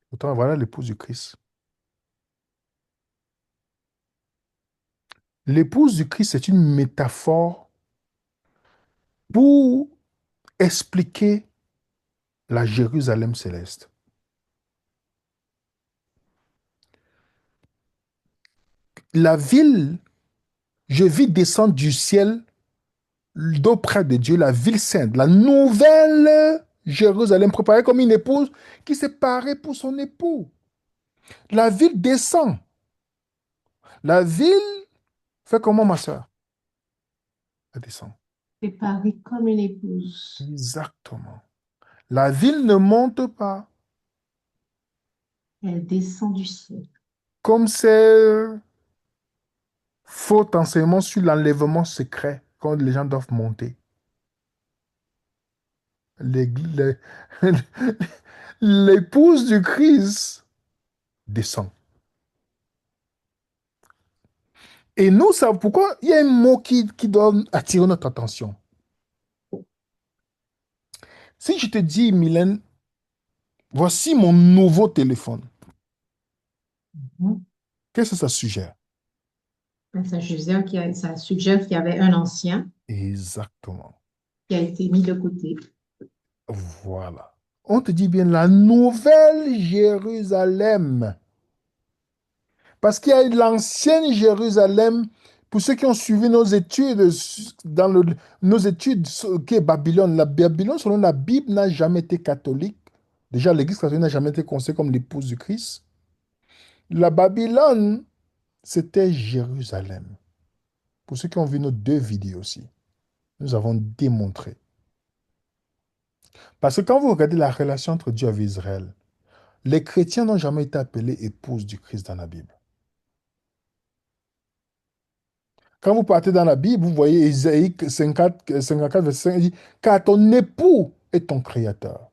Pourtant, voilà l'épouse du Christ. L'épouse du Christ, c'est une métaphore pour expliquer la Jérusalem céleste. La ville, je vis descendre du ciel d'auprès de Dieu, la ville sainte, la nouvelle Jérusalem, préparée comme une épouse qui s'est parée pour son époux. La ville descend. La ville fait comment, ma soeur? Elle descend. Préparée comme une épouse. Exactement. La ville ne monte pas. Elle descend du ciel. Comme c'est faux enseignement sur l'enlèvement secret, quand les gens doivent monter. Les- L'épouse du Christ descend. Et nous savons pourquoi il y a un mot qui doit attirer notre attention. Si je te dis, Mylène, voici mon nouveau téléphone, Mhm. qu'est-ce que ça suggère? Ça suggère qu'il y avait un ancien Exactement. qui a été mis de côté. Voilà. On te dit bien la nouvelle Jérusalem. Parce qu'il y a l'ancienne Jérusalem, pour ceux qui ont suivi nos études, nos études qui est Babylone. La Babylone, selon la Bible, n'a jamais été catholique. Déjà, l'Église catholique n'a jamais été considérée comme l'épouse du Christ. La Babylone, c'était Jérusalem. Pour ceux qui ont vu nos deux vidéos aussi, nous avons démontré. Parce que quand vous regardez la relation entre Dieu et Israël, les chrétiens n'ont jamais été appelés épouses du Christ dans la Bible. Quand vous partez dans la Bible, vous voyez Isaïe 54, verset 5, il dit, car ton époux est ton créateur.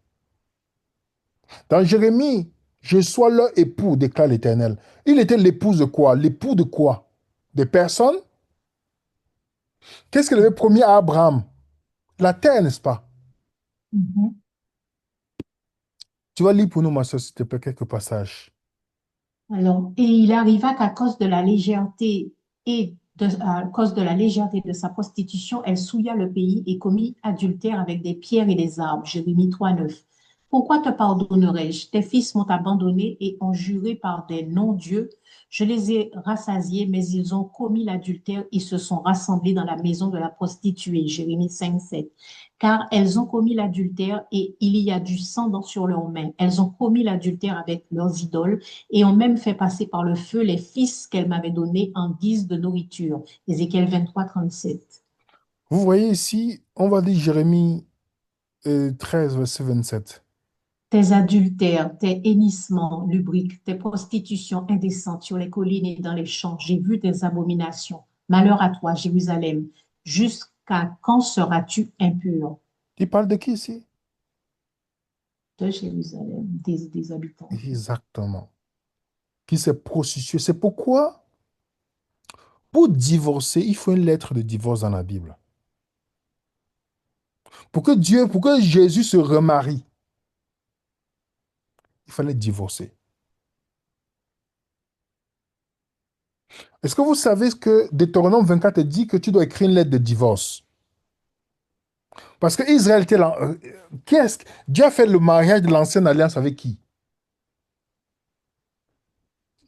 Dans Jérémie, je sois leur époux, déclare l'Éternel. Il était l'épouse de quoi? L'époux de quoi? Des personnes? Qu'est-ce qu'il avait promis à Abraham? La terre, n'est-ce pas? Mhm. Tu vas lire pour nous, ma soeur, s'il te plaît, quelques passages. Alors, et il arriva qu'à cause de la légèreté à cause de la légèreté de sa prostitution, elle souilla le pays et commit adultère avec des pierres et des arbres. Jérémie 3:9. Pourquoi te pardonnerai-je? Tes fils m'ont abandonné et ont juré par des non-dieux. Je les ai rassasiés, mais ils ont commis l'adultère et se sont rassemblés dans la maison de la prostituée. Jérémie 5:7. Car elles ont commis l'adultère et il y a du sang sur leurs mains. Elles ont commis l'adultère avec leurs idoles et ont même fait passer par le feu les fils qu'elle m'avait donnés en guise de nourriture. Ézéchiel 23:37. Vous voyez ici, on va lire Jérémie 13, verset 27. Tes adultères, tes hennissements lubriques, tes prostitutions indécentes sur les collines et dans les champs, j'ai vu tes abominations. Malheur à toi, Jérusalem. Jusqu'à quand seras-tu impur? Il parle de qui ici? De Jérusalem, des habitants. Exactement. Qui s'est prostitué. C'est pourquoi, pour divorcer, il faut une lettre de divorce dans la Bible. Pour que Jésus se remarie, il fallait divorcer. Est-ce que vous savez que Deutéronome 24 dit que tu dois écrire une lettre de divorce? Parce que Israël était là. Dieu a fait le mariage de l'ancienne alliance avec qui?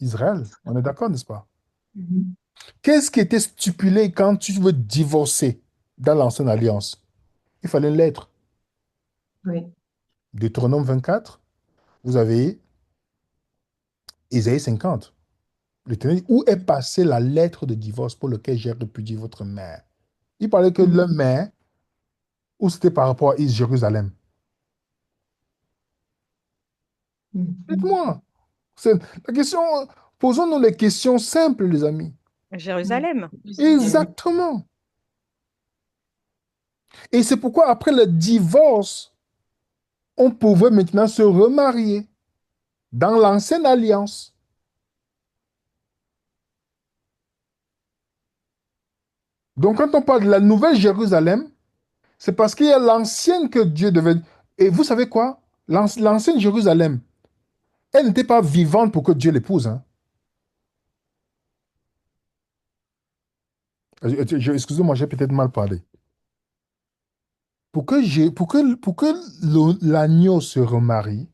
Israël. On est d'accord, n'est-ce pas? Mhm. Qu'est-ce qui était stipulé quand tu veux divorcer dans l'ancienne alliance? Il fallait une lettre. Oui. Deutéronome 24, vous avez Isaïe 50. L'Éternel dit, où est passée la lettre de divorce pour laquelle j'ai répudié votre mère? Il parlait que le Mhm. mère, ou c'était par rapport à Jérusalem? Mhm. Dites-moi. La question, posons-nous les questions simples, les amis. Jérusalem. Exactement. Et c'est pourquoi après le divorce, on pouvait maintenant se remarier dans l'ancienne alliance. Donc quand on parle de la nouvelle Jérusalem, c'est parce qu'il y a l'ancienne que Dieu devait... Et vous savez quoi? L'ancienne Jérusalem, elle n'était pas vivante pour que Dieu l'épouse, hein. Excusez-moi, j'ai peut-être mal parlé. Pour que l'agneau se remarie,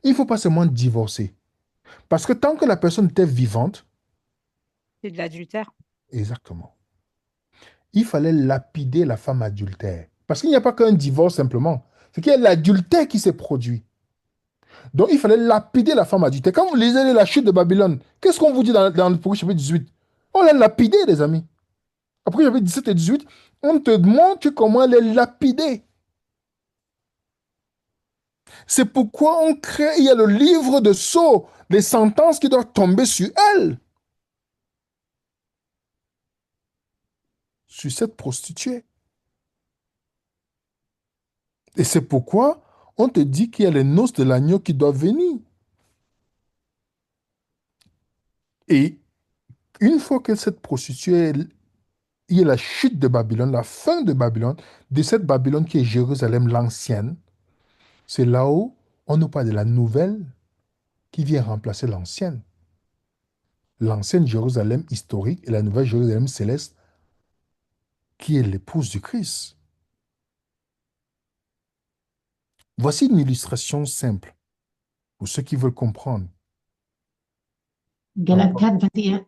il ne faut pas seulement divorcer. Parce que tant que la personne était vivante, C'est de l'adultère. exactement, il fallait lapider la femme adultère. Parce qu'il n'y a pas qu'un divorce simplement. C'est qu'il y a l'adultère qui s'est produit. Donc il fallait lapider la femme adultère. Quand vous lisez la chute de Babylone, qu'est-ce qu'on vous dit dans le chapitre 18? On l'a lapidé, les amis. Après, chapitre 17 et 18, on te montre comment elle est lapidée. C'est pourquoi il y a le livre de sceaux, les sentences qui doivent tomber sur elle, sur cette prostituée. Et c'est pourquoi on te dit qu'il y a les noces de l'agneau qui doivent venir. Et une fois que cette prostituée, il y a la chute de Babylone, la fin de Babylone, de cette Babylone qui est Jérusalem l'ancienne, c'est là où on nous parle de la nouvelle qui vient remplacer l'ancienne. l'ancienne Jérusalem historique et la nouvelle Jérusalem céleste qui est l'épouse du Christ. Voici une illustration simple pour ceux qui veulent comprendre. Galates 4, 21.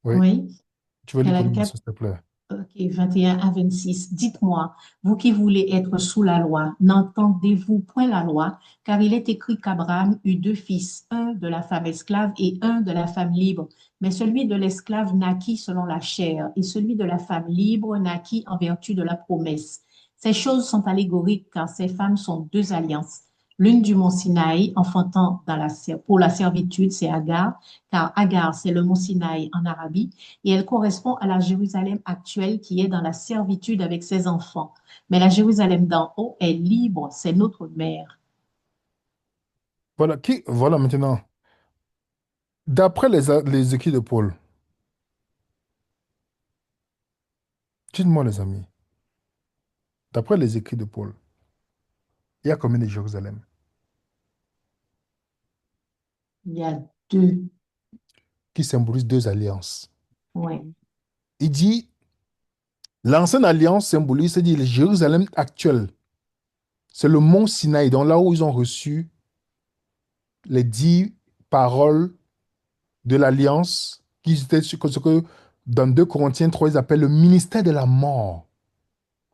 Oui, Oui. tu veux lire Galates combien, 4, s'il te plaît? ok, 21 à 26. Dites-moi, vous qui voulez être sous la loi, n'entendez-vous point la loi? Car il est écrit qu'Abraham eut deux fils, un de la femme esclave et un de la femme libre. Mais celui de l'esclave naquit selon la chair, et celui de la femme libre naquit en vertu de la promesse. Ces choses sont allégoriques, car ces femmes sont deux alliances. L'une du mont Sinaï, enfantant pour la servitude, c'est Agar, car Agar, c'est le mont Sinaï en Arabie, et elle correspond à la Jérusalem actuelle qui est dans la servitude avec ses enfants. Mais la Jérusalem d'en haut est libre, c'est notre mère. Voilà maintenant. D'après les écrits de Paul, dites-moi les amis, d'après les écrits de Paul, il y a combien de Jérusalem Il y a deux. qui symbolisent deux alliances? Ouais. Mhm. Il dit, l'ancienne alliance symbolise, c'est-à-dire le Jérusalem actuel. C'est le mont Sinaï, donc là où ils ont reçu les 10 paroles de l'alliance, qui étaient ce que dans 2 Corinthiens 3, ils appellent le ministère de la mort.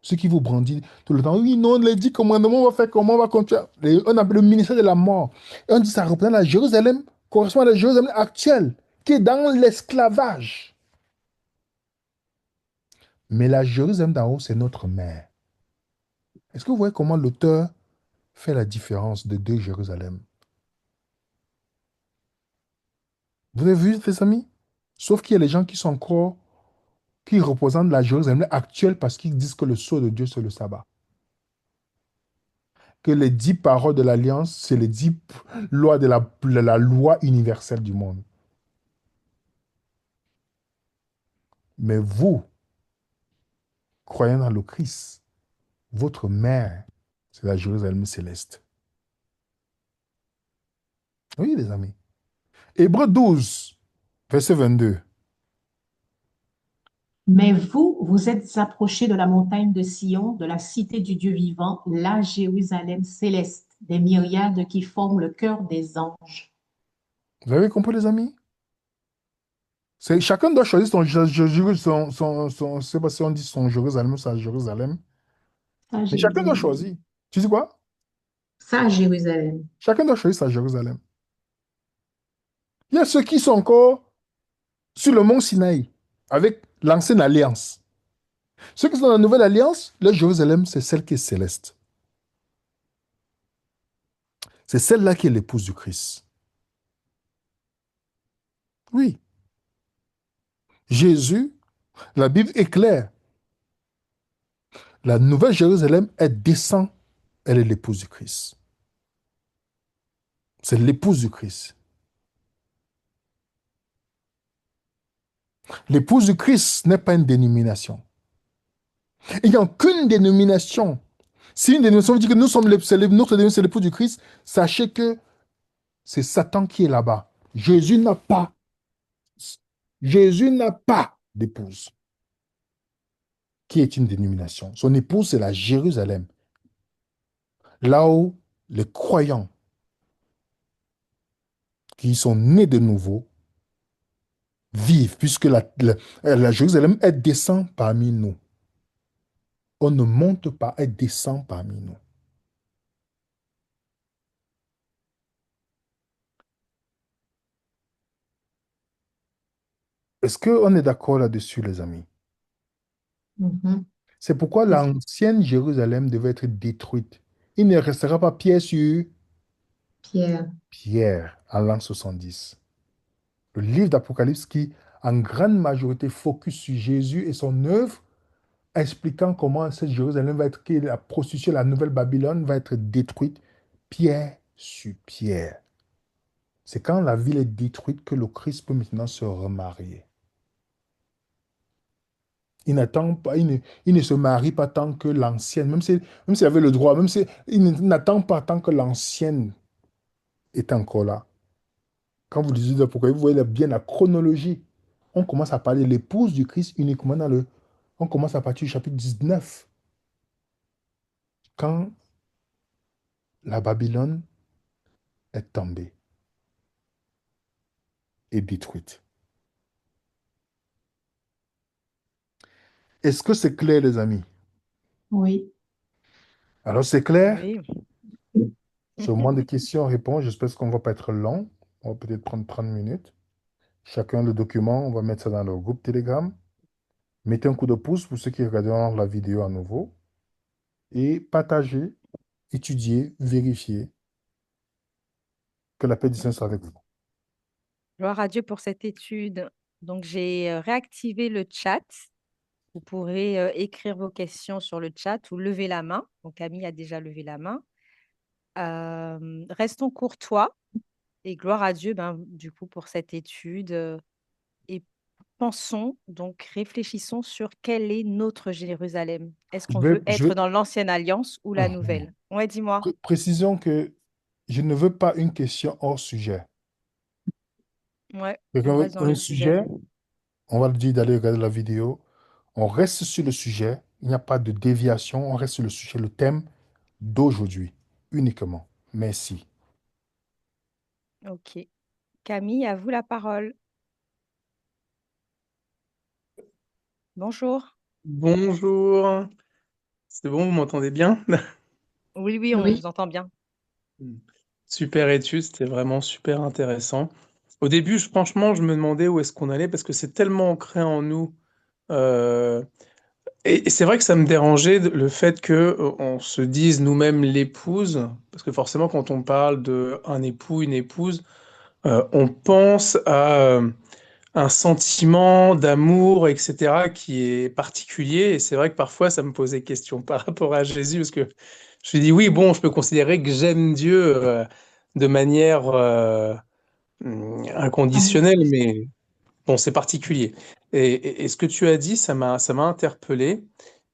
Ceux qui vous brandissent tout le temps, oui, non, les 10 commandements, on va faire comment, on va continuer. On appelle le ministère de la mort. Et on dit ça représente la Jérusalem, correspond à la Jérusalem actuelle, qui est dans l'esclavage. Mais la Jérusalem d'en haut, c'est notre mère. Est-ce que vous voyez comment l'auteur fait la différence de deux Jérusalem? Vous avez vu, les amis? Sauf qu'il y a les gens qui sont encore, qui représentent la Jérusalem actuelle parce qu'ils disent que le sceau de Dieu, c'est le sabbat. Que les 10 paroles de l'Alliance, c'est les 10 lois de la loi universelle du monde. Mais vous, croyant dans le Christ, votre mère, c'est la Jérusalem céleste. Oui, les amis. Hébreux 12, verset 22. Mais vous, vous êtes approchés de la montagne de Sion, de la cité du Dieu vivant, la Jérusalem céleste, des myriades qui forment le cœur des anges. Vous avez compris, les amis? Chacun doit choisir je sais pas si on dit son Jérusalem ou sa Jérusalem, Ça, mais chacun doit Jérusalem. choisir. Tu sais quoi? Ça, Jérusalem. Chacun doit choisir sa Jérusalem. Il y a ceux qui sont encore sur le mont Sinaï, avec l'ancienne alliance. Ceux qui sont dans la nouvelle alliance, leur Jérusalem, c'est celle qui est céleste. C'est celle-là qui est l'épouse du Christ. Oui, Jésus, la Bible est claire. La nouvelle Jérusalem, elle descend, elle est l'épouse du Christ. C'est l'épouse du Christ. L'épouse du Christ n'est pas une dénomination. Il n'y a aucune dénomination. Si une dénomination dit que nous sommes notre dénomination, c'est l'épouse du Christ, sachez que c'est Satan qui est là-bas. Jésus n'a pas d'épouse qui est une dénomination. Son épouse, c'est la Jérusalem. Là où les croyants qui sont nés de nouveau vivent, puisque la Jérusalem, elle descend parmi nous. On ne monte pas, elle descend parmi nous. Est-ce qu'on est d'accord là-dessus, les amis? Mhm. C'est pourquoi l'ancienne Jérusalem devait être détruite. Il ne restera pas pierre sur Pierre. pierre en l'an 70. Le livre d'Apocalypse qui, en grande majorité, focus sur Jésus et son œuvre, expliquant comment cette Jérusalem va être, que la prostituée, la nouvelle Babylone va être détruite pierre sur pierre. C'est quand la ville est détruite que le Christ peut maintenant se remarier. Il n'attend pas, il ne se marie pas tant que l'ancienne, même s'il avait le droit, il n'attend pas tant que l'ancienne est encore là. Quand vous lisez l'Apocalypse, vous voyez bien la chronologie. On commence à parler de l'épouse du Christ uniquement dans le... On commence à partir du chapitre 19, quand la Babylone est tombée et détruite. Est-ce que c'est clair, les amis? Oui. Alors, c'est clair? Oui. C'est au moment de questions-réponses. J'espère qu'on ne va pas être long. On va peut-être prendre 30 minutes. Chacun le document, on va mettre ça dans le groupe Telegram. Mettez un coup de pouce pour ceux qui regarderont la vidéo à nouveau. Et partagez, étudiez, vérifiez. Que la paix du Seigneur soit avec vous. Gloire à Dieu pour cette étude. Donc, j'ai réactivé le chat. Vous pourrez écrire vos questions sur le chat ou lever la main. Donc, Camille a déjà levé la main. Restons courtois et gloire à Dieu, ben, du coup, pour cette étude. Et pensons, donc réfléchissons sur quel est notre Jérusalem. Est-ce Je qu'on vais, veut je être vais- dans l'ancienne alliance ou la Mhm. nouvelle? Ouais, dis-moi. Précisons que je ne veux pas une question hors sujet. Ouais, Quelqu'un on veut reste dans un le sujet. sujet, on va lui dire d'aller regarder la vidéo. On reste sur le sujet. Il n'y a pas de déviation. On reste sur le sujet, le thème d'aujourd'hui, uniquement. Merci. Ok. Camille, à vous la parole. Bonjour. Bonjour, c'est bon, vous m'entendez bien? Oui, oui, on Oui. vous entend bien. Super étude, c'était vraiment super intéressant. Au début, franchement, je me demandais où est-ce qu'on allait parce que c'est tellement ancré en nous. Euh, et c'est vrai que ça me dérangeait le fait que on se dise nous-mêmes l'épouse, parce que forcément, quand on parle de un époux, une épouse, on pense à un sentiment d'amour, etc., qui est particulier. Et c'est vrai que parfois, ça me posait question par rapport à Jésus, parce que je me dis, oui, bon, je peux considérer que j'aime Dieu de manière inconditionnelle, mais bon, c'est particulier. Et ce que tu as dit, ça m'a interpellé.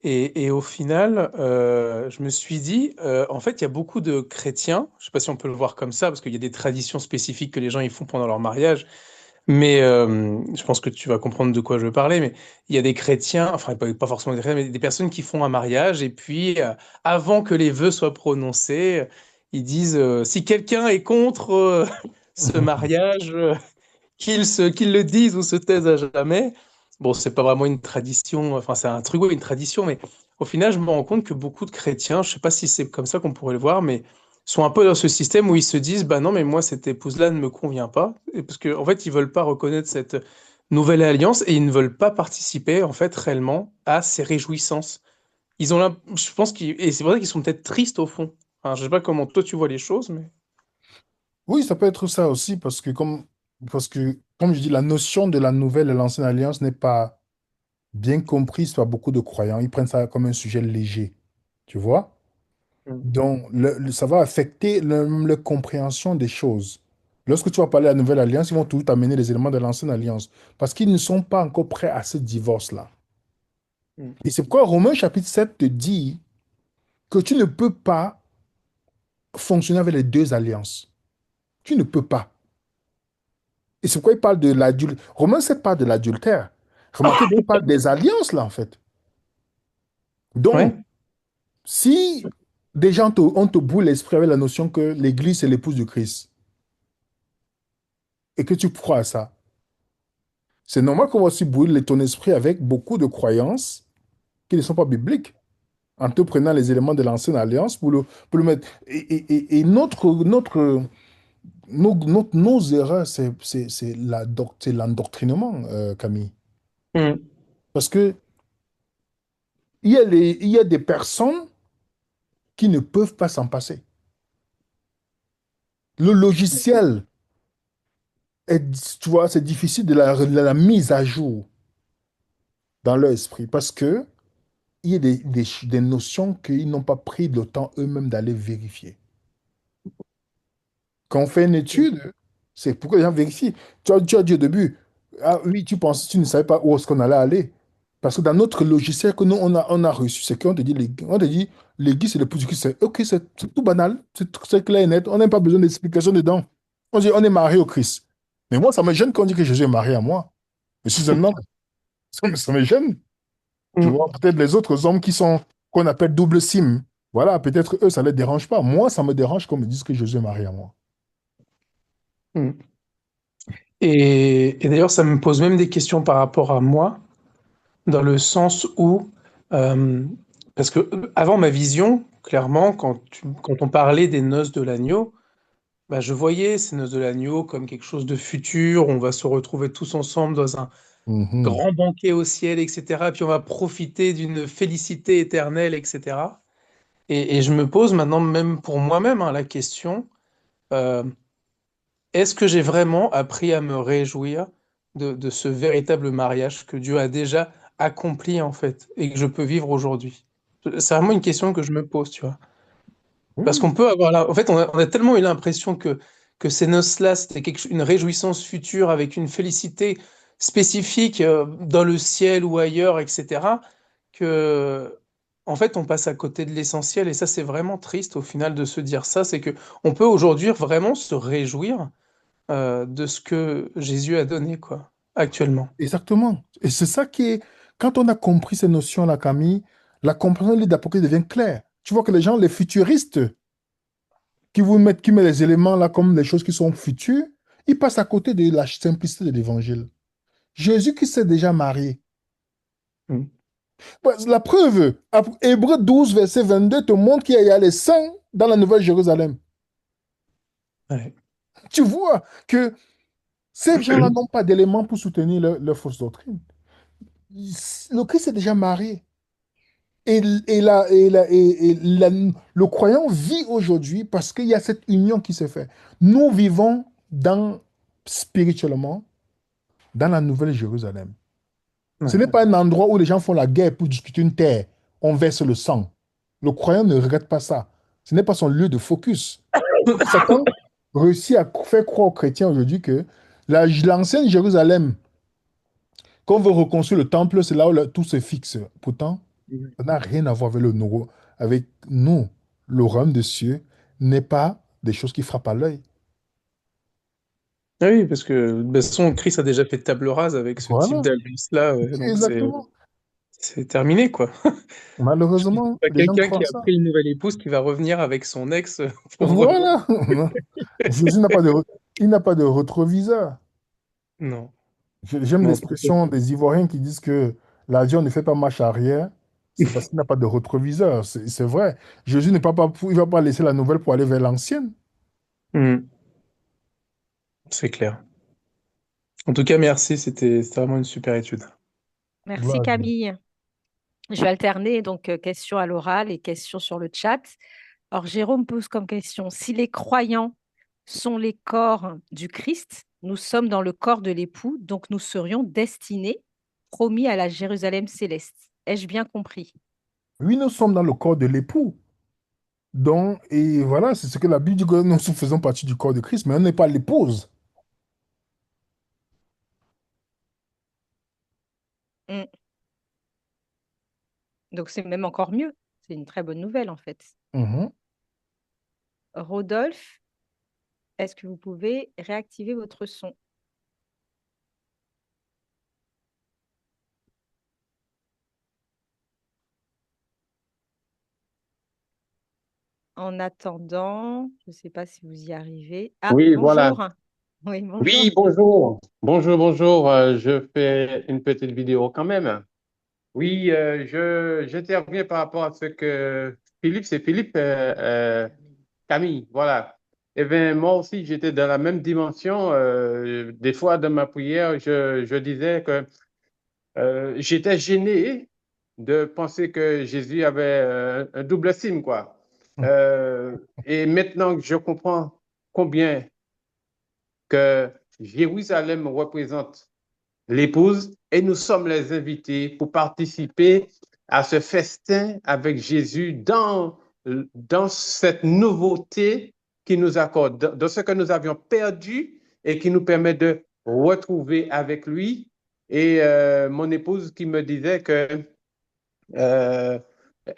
Et au final, je me suis dit, en fait, il y a beaucoup de chrétiens, je ne sais pas si on peut le voir comme ça, parce qu'il y a des traditions spécifiques que les gens ils font pendant leur mariage, mais je pense que tu vas comprendre de quoi je veux parler. Mais il y a des chrétiens, enfin pas forcément des chrétiens, mais des personnes qui font un mariage et puis avant que les vœux soient prononcés, ils disent si quelqu'un est contre ce mariage, qu'il le dise ou se taise à jamais. Bon, c'est pas vraiment une tradition, enfin c'est un truc, ouais, une tradition, mais au final, je me rends compte que beaucoup de chrétiens, je sais pas si c'est comme ça qu'on pourrait le voir, mais sont un peu dans ce système où ils se disent, bah non, mais moi, cette épouse-là ne me convient pas, et parce qu'en en fait, ils veulent pas reconnaître cette nouvelle alliance et ils ne veulent pas participer, en fait, réellement à ces réjouissances. Je pense et c'est vrai qu'ils sont peut-être tristes au fond. Enfin, je sais pas comment toi tu vois les choses, mais. Oui, ça peut être ça aussi, parce que, comme je dis, la notion de la nouvelle et l'ancienne alliance n'est pas bien comprise par beaucoup de croyants. Ils prennent ça comme un sujet léger, tu vois? Mm. Donc, ça va affecter leur compréhension des choses. Lorsque tu vas parler de la nouvelle alliance, ils vont toujours t'amener les éléments de l'ancienne alliance parce qu'ils ne sont pas encore prêts à ce divorce-là. Mm. Et c'est pourquoi Romains chapitre 7 te dit que tu ne peux pas fonctionner avec les deux alliances. Tu ne peux pas. Et c'est pourquoi il parle de l'adultère. Romains 7 parle de l'adultère. Remarquez bien, il parle des alliances, là, en fait. Donc, Ouais. si déjà on te boule l'esprit avec la notion que l'Église est l'épouse du Christ et que tu crois à ça, c'est normal qu'on va aussi brûler ton esprit avec beaucoup de croyances qui ne sont pas bibliques, en te prenant les éléments de l'ancienne alliance pour le mettre. Et nos erreurs, c'est l'endoctrinement, Camille. Mm. Parce que il y a des personnes qui ne peuvent pas s'en passer. Le logiciel, tu vois, c'est difficile de la mise à jour dans leur esprit parce que il y a des notions qu'ils n'ont pas pris le temps eux-mêmes d'aller vérifier. Quand on fait une étude, c'est pourquoi les gens vérifient. Tu as dit au début, ah oui, tu ne savais pas où est-ce qu'on allait aller. Parce que dans notre logiciel que nous, on a reçu, c'est qu'on te dit, l'Église, c'est le plus du Christ. Ok, c'est tout banal, c'est clair et net. On n'a pas besoin d'explication dedans. On dit, on est marié au Christ. Mais moi, ça me gêne quand on dit que Jésus est marié à moi. Je suis un homme. Ça me gêne. Tu Mm, vois, peut-être les autres hommes qui sont, qu'on appelle double sim. Voilà, peut-être eux, ça ne les dérange pas. Moi, ça me dérange qu'on me dise que Jésus est marié à moi. mm. Et d'ailleurs, ça me pose même des questions par rapport à moi, dans le sens où, euh, parce que avant ma vision, clairement, quand on parlait des noces de l'agneau, bah, je voyais ces noces de l'agneau comme quelque chose de futur, on va se retrouver tous ensemble dans un Mhm. grand banquet au ciel, etc. Puis on va profiter d'une félicité éternelle, etc. Et je me pose maintenant, même pour moi-même, hein, la question, euh, est-ce que j'ai vraiment appris à me réjouir de ce véritable mariage que Dieu a déjà accompli, en fait, et que je peux vivre aujourd'hui? C'est vraiment une question que je me pose, tu vois. Parce Oui, qu'on peut avoir là, en fait, on a tellement eu l'impression que ces noces-là, c'était une réjouissance future avec une félicité spécifique dans le ciel ou ailleurs, etc., que, en fait, on passe à côté de l'essentiel. Et ça, c'est vraiment triste au final de se dire ça. C'est que on peut aujourd'hui vraiment se réjouir de ce que Jésus a donné, quoi, actuellement. exactement. Et c'est ça qui est, quand on a compris ces notions-là, Camille, la compréhension du livre d'Apocalypse devient claire. Tu vois que les gens, les futuristes, qui mettent les éléments là comme des choses qui sont futures, ils passent à côté de la simplicité de l'évangile. Jésus qui s'est déjà marié. Mm. Ouais, la preuve, Hébreu 12, verset 22 te montre qu'il y a les saints dans la Nouvelle Jérusalem. Ouais. Tu vois que ces gens-là n'ont pas d'éléments pour soutenir leur fausse doctrine. Le Christ est déjà marié. Le croyant vit aujourd'hui parce qu'il y a cette union qui se fait. Nous vivons spirituellement dans la Nouvelle Jérusalem. Ce Ouais. n'est pas un endroit où les gens font la guerre pour discuter une terre. On verse le sang. Le croyant ne regrette pas ça. Ce n'est pas son lieu de focus. Satan réussit à faire croire aux chrétiens aujourd'hui que l'ancienne Jérusalem, quand on veut reconstruire le temple, c'est là où tout se fixe. Pourtant, ça n'a rien à voir avec le nouveau, avec nous. Le royaume des cieux n'est pas des choses qui frappent à l'œil. Ah oui, parce que de toute façon, Chris a déjà fait table rase avec ce type Voilà, d'alliance-là, donc exactement. c'est terminé, quoi. Je pense Malheureusement, pas les gens quelqu'un croient qui a ça. pris une nouvelle épouse qui va revenir avec son ex pour vraiment. Voilà. Jésus n'a pas de, il n'a pas de rétroviseur. Non, J'aime non, l'expression des Ivoiriens qui disent que l'avion ne fait pas marche arrière. C'est parce qu'il n'a pas de rétroviseur. C'est vrai. Jésus n'est il va pas laisser la nouvelle pour aller vers l'ancienne. Hmm, c'est clair. En tout cas, merci, c'était vraiment une super étude. Merci Gloire à Dieu. Camille. Je vais alterner donc questions à l'oral et questions sur le chat. Alors Jérôme pose comme question, si les croyants sont les corps du Christ, nous sommes dans le corps de l'époux, donc nous serions destinés, promis à la Jérusalem céleste. Ai-je bien compris? Oui, nous sommes dans le corps de l'époux. Donc, et voilà, c'est ce que la Bible dit que nous faisons partie du corps de Christ, mais on n'est pas l'épouse. Mm. Donc c'est même encore mieux. C'est une très bonne nouvelle en fait. Mhm. Rodolphe, est-ce que vous pouvez réactiver votre son? En attendant, je ne sais pas si vous y arrivez. Ah, Oui, voilà. bonjour. Oui, bonjour. Oui, bonjour. Bonjour, bonjour. Je fais une petite vidéo quand même. Oui, j'interviens par rapport à ce que Philippe, Camille, voilà. Eh bien, moi aussi, j'étais dans la même dimension. Des fois, dans ma prière, je disais que j'étais gêné de penser que Jésus avait un double sim, quoi. Et maintenant que je comprends combien que Jérusalem représente l'épouse et nous sommes les invités pour participer à ce festin avec Jésus dans cette nouveauté qui nous accorde, dans ce que nous avions perdu et qui nous permet de retrouver avec lui. Et mon épouse qui me disait que euh,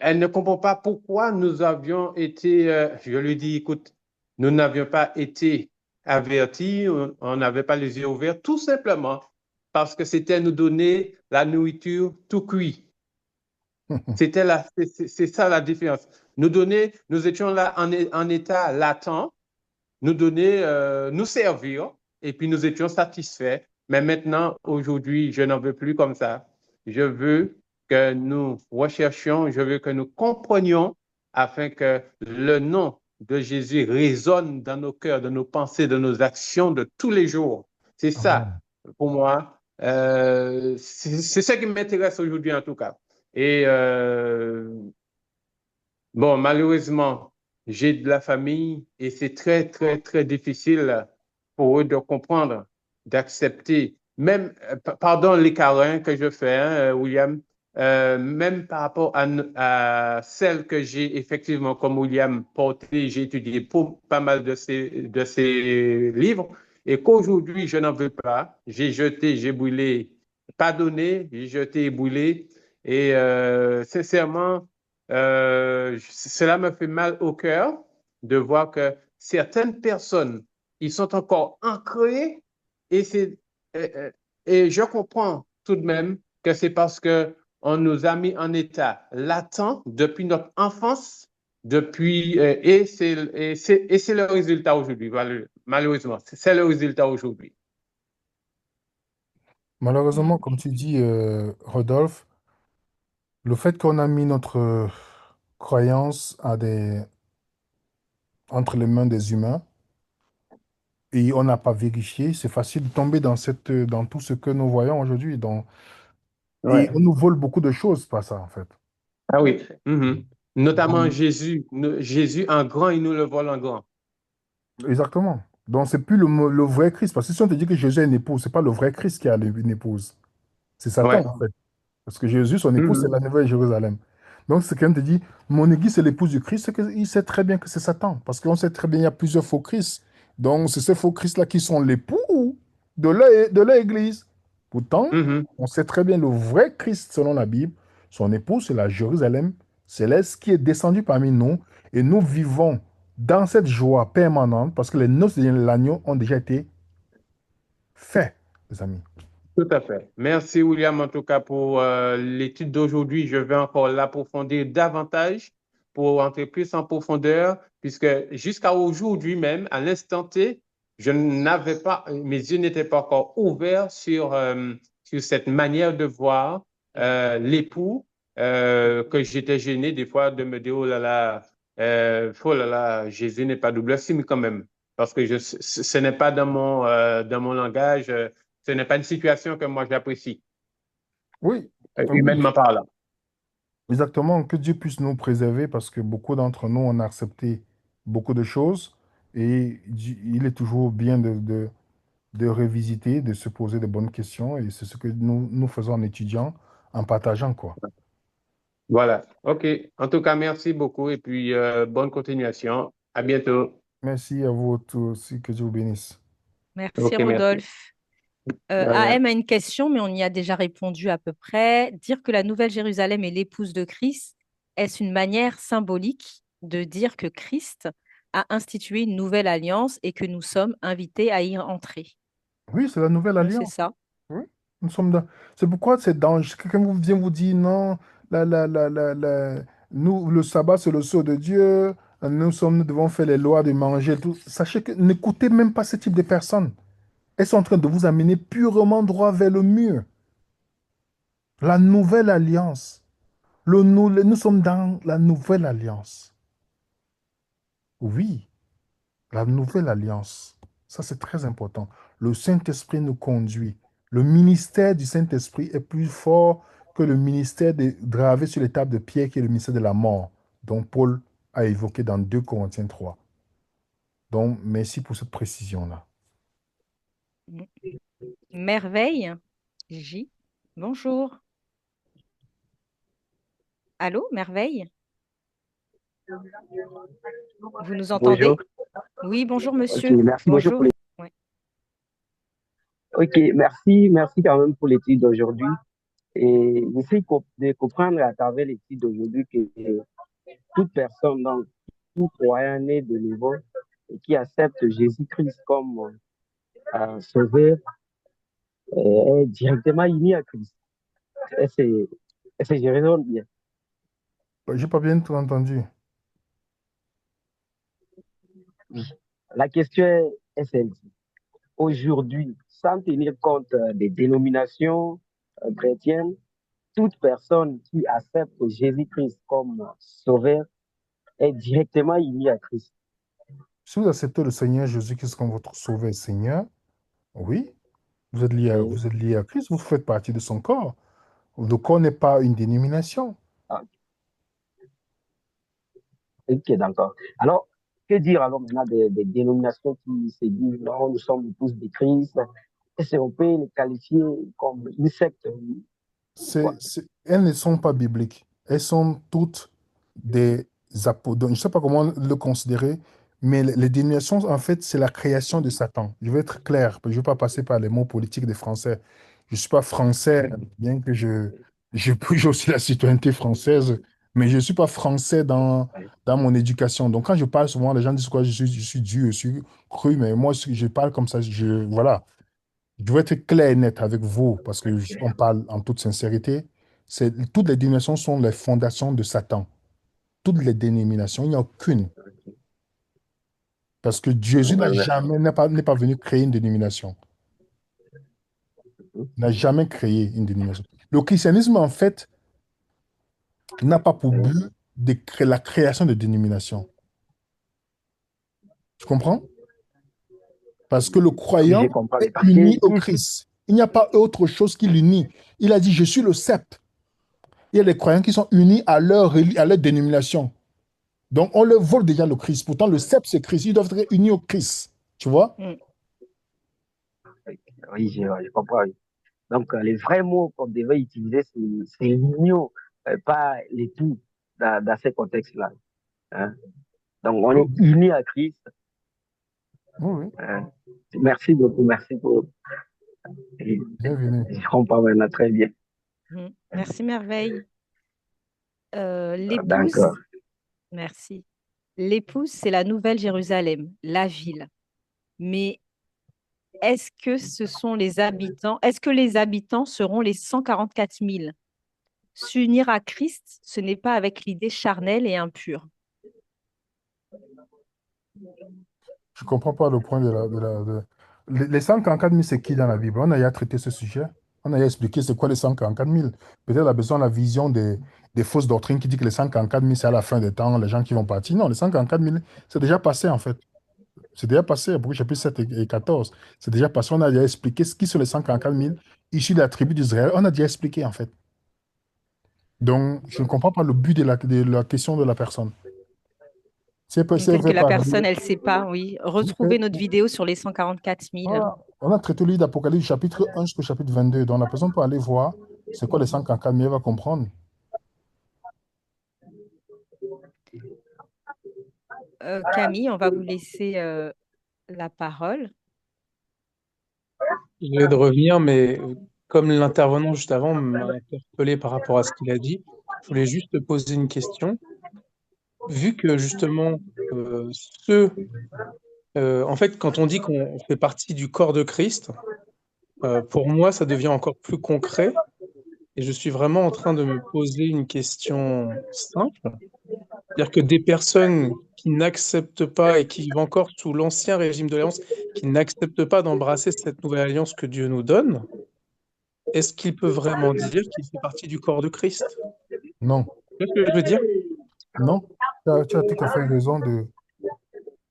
elle ne comprend pas pourquoi nous avions été, je lui dis, écoute, nous n'avions pas été avertis, on n'avait pas les yeux ouverts, tout simplement parce que c'était nous donner la nourriture tout cuit. C'est ça la différence. Nous étions là en état latent, nous servir, et puis nous étions satisfaits. Mais maintenant, aujourd'hui, je n'en veux plus comme ça. Je veux que nous recherchions, je veux que nous comprenions afin que le nom de Jésus résonne dans nos cœurs, dans nos pensées, dans nos actions de tous les jours. C'est ça, Amen. pour moi. C'est ce qui m'intéresse aujourd'hui en tout cas. Et bon, malheureusement, j'ai de la famille et c'est très, très, très difficile pour eux de comprendre, d'accepter, même, pardon les câlins que je fais, hein, William, même par rapport à celle que j'ai effectivement, comme William, portée, j'ai étudié pour pas mal de ces livres et qu'aujourd'hui, je n'en veux pas. J'ai jeté, j'ai brûlé, pas donné, j'ai jeté et brûlé. Et sincèrement, cela me fait mal au cœur de voir que certaines personnes, ils sont encore ancrés et euh, et je comprends tout de même que c'est parce que on nous a mis en état latent depuis notre enfance, et c'est le résultat aujourd'hui, malheureusement, c'est le résultat aujourd'hui. Malheureusement, comme tu dis, Rodolphe, le fait qu'on a mis notre croyance entre les mains des humains et on n'a pas vérifié, c'est facile de tomber dans tout ce que nous voyons aujourd'hui. Et on Ouais. nous vole beaucoup de choses par ça, en fait. Ah oui. Mhm. Notamment Donc, Jésus. Jésus en grand, il nous le vole en grand. exactement. Donc, c'est plus le vrai Christ. Parce que si on te dit que Jésus a une épouse, c'est pas le vrai Christ qui a une épouse. C'est Satan, Ouais. en fait. Parce que Jésus, son épouse, c'est Mhm. la Nouvelle Jérusalem. Donc, c'est quelqu'un te dit, mon église, c'est l'épouse du Christ, c'est qu'il sait très bien que c'est Satan. Parce qu'on sait très bien qu'il y a plusieurs faux Christ. Donc, c'est ces faux Christ-là qui sont l'époux de leur église. Pourtant, Mhm. on sait très bien le vrai Christ, selon la Bible, son épouse, c'est la Jérusalem céleste qui est descendue parmi nous. Et nous vivons dans cette joie permanente parce que les noces de l'agneau ont déjà été faites, les amis. Tout à fait. Merci, William, en tout cas, pour l'étude d'aujourd'hui. Je vais encore l'approfondir davantage pour entrer plus en profondeur, puisque jusqu'à aujourd'hui même, à l'instant T, je n'avais pas, mes yeux n'étaient pas encore ouverts sur cette manière de voir l'époux, que j'étais gêné des fois de me dire, oh là là, Jésus n'est pas double sim quand même, parce que ce n'est pas dans mon langage. Ce n'est pas une situation que moi j'apprécie, Oui, oui. humainement parlant. Exactement, que Dieu puisse nous préserver parce que beaucoup d'entre nous, on a accepté beaucoup de choses et il est toujours bien de revisiter, de se poser de bonnes questions et c'est ce que nous faisons en étudiant, en partageant, quoi. Voilà. OK. En tout cas, merci beaucoup et puis bonne continuation. À bientôt. Merci à vous tous aussi, que Dieu vous bénisse. Merci OK, merci. Rodolphe. De rien. AM a une question, mais on y a déjà répondu à peu près. Dire que la Nouvelle Jérusalem est l'épouse de Christ, est-ce une manière symbolique de dire que Christ a institué une nouvelle alliance et que nous sommes invités à y entrer? Oui, c'est la nouvelle C'est alliance. ça. Oui, nous sommes dans... C'est pourquoi c'est dangereux. Quelqu'un vient vous dire non, nous, le sabbat, c'est le sceau de Dieu. Nous devons faire les lois de manger, tout. Sachez que n'écoutez même pas ce type de personnes. Elles sont en train de vous amener purement droit vers le mur. La nouvelle alliance. Nous sommes dans la nouvelle alliance. Oui, la nouvelle alliance. Ça, c'est très important. Le Saint-Esprit nous conduit. Le ministère du Saint-Esprit est plus fort que le ministère gravé sur les tables de pierre, qui est le ministère de la mort, dont Paul a évoqué dans 2 Corinthiens 3. Donc, merci pour cette précision-là. Merveille, J. Bonjour. Allô, Merveille? Vous nous Bonjour. entendez? Oui, bonjour Ok, monsieur. merci. Bonjour pour Bonjour. les... Ouais. Ok, merci quand même pour l'étude d'aujourd'hui. Et j'essaie de comprendre à travers l'étude d'aujourd'hui que toute personne, donc tout croyant né de nouveau, et qui accepte Jésus-Christ comme sauveur est directement uni à Christ. Est-ce est-ce que je raisonne bien? J'ai pas bien tout entendu. Oui. La question est celle-ci. Aujourd'hui, sans tenir compte des dénominations chrétiennes, toute personne qui accepte Jésus-Christ comme sauveur est directement unie à Christ. Si vous acceptez le Seigneur Jésus-Christ comme votre sauveur et Seigneur, oui, Oui. vous êtes lié à Christ, vous faites partie de son corps. Le corps n'est pas une dénomination. Ah, ok, d'accord. Alors, que dire alors maintenant des dénominations qui se disent non, nous sommes tous des Christ? Est-ce qu'on peut les qualifier comme une secte? Quoi? Elles ne sont pas bibliques. Elles sont toutes des apôtres. Je ne sais pas comment le considérer, mais les dénominations, en fait, c'est la création de Satan. Je vais être clair, parce que je ne vais pas passer par les mots politiques des Français. Je ne suis pas français, bien que j'ai aussi la citoyenneté française, mais je ne suis pas français Oui, dans mon éducation. Donc, quand je parle souvent, les gens disent quoi, je suis Dieu, je suis cru, mais moi, je parle comme ça. Voilà. Je veux être clair et net avec vous parce que on parle en toute sincérité. Toutes les dénominations sont les fondations de Satan. Toutes les dénominations, il n'y a aucune. Parce que Jésus n'a merci. jamais, n'est pas venu créer une dénomination. Il n'a jamais créé une dénomination. Le christianisme, en fait, n'a pas pour Oui, but de créer la création de dénominations. Tu comprends? Parce que le oui, je croyant comprends. Mais est parce que uni au ici, Christ. Il n'y a pas autre chose qui l'unit. Il a dit, je suis le sceptre. Il y a des croyants qui sont unis à leur dénomination. Donc, on leur vole déjà le Christ. Pourtant, le sceptre, c'est Christ. Ils doivent être unis au Christ. Tu vois? Mm. oui, je comprends. Oui. Donc, les vrais mots qu'on devait utiliser, c'est l'union, pas les tout dans ces contextes-là. Hein. Donc, on est Oui, unis à Christ. oui. Hein. Merci beaucoup, merci pour. Bienvenue. Je comprends maintenant très bien. Mm. Merci, Merveille. D'accord. L'épouse, merci. L'épouse, c'est la Nouvelle Jérusalem, la ville. Mais est-ce que ce sont les habitants, est-ce que les habitants seront les 144 000? S'unir à Christ, ce n'est pas avec l'idée charnelle et impure. Je ne comprends pas le point Les 144 000, c'est qui dans la Bible? On a déjà traité ce sujet. On a déjà expliqué c'est quoi les 144 000. Peut-être on a besoin de la vision des fausses doctrines qui dit que les 144 000, c'est à la fin des temps, les gens qui vont partir. Non, les 144 000, c'est déjà passé en fait. C'est déjà passé, pour chapitre 7 et 14. C'est déjà passé. On a déjà expliqué ce qui sont les 144 000 issus de la tribu d'Israël. On a déjà expliqué en fait. Donc, je ne comprends pas le but de la question de la personne. Si elle Peut-être que veut la pas personne, revenir, elle ne sait pas, oui. oui, c'est- Retrouvez notre vidéo sur les 144 000. voilà. On a traité le livre d'Apocalypse, chapitre 1 jusqu'au chapitre 22. Donc, la personne peut aller voir c'est quoi les 144 000, elle va comprendre. Camille, on va vous laisser la parole. Je vais de revenir, mais comme l'intervenant juste avant m'a interpellé par rapport à ce qu'il a dit, je voulais juste te poser une question. Vu que justement, ceux, en fait, quand on dit qu'on fait partie du corps de Christ, pour moi, ça devient encore plus concret et je suis vraiment en train de me poser une question simple. C'est-à-dire que des personnes qui n'acceptent pas et qui vivent encore sous l'ancien régime de l'Alliance, qui n'acceptent pas d'embrasser cette nouvelle alliance que Dieu nous donne, est-ce qu'il peut vraiment dire qu'il fait partie du corps de Christ? Non, Tu vois ce que je veux dire? non. Tu as tout à fait raison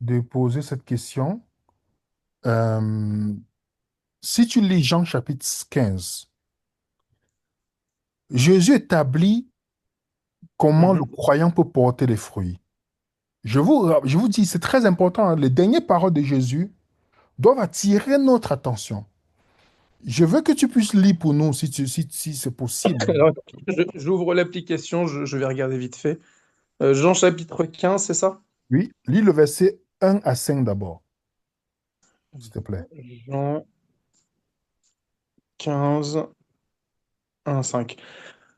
de poser cette question. Euh, si tu lis Jean chapitre 15, Jésus établit comment le Mhm. croyant peut porter des fruits. Je vous dis, c'est très important, hein. Les dernières paroles de Jésus doivent attirer notre attention. Je veux que tu puisses lire pour nous, si c'est possible. Alors, attends, j'ouvre l'application, je vais regarder vite fait. Jean chapitre 15, c'est ça? Oui, lis le verset 1 à 5 d'abord, s'il te plaît. Jean 15, 1, 5.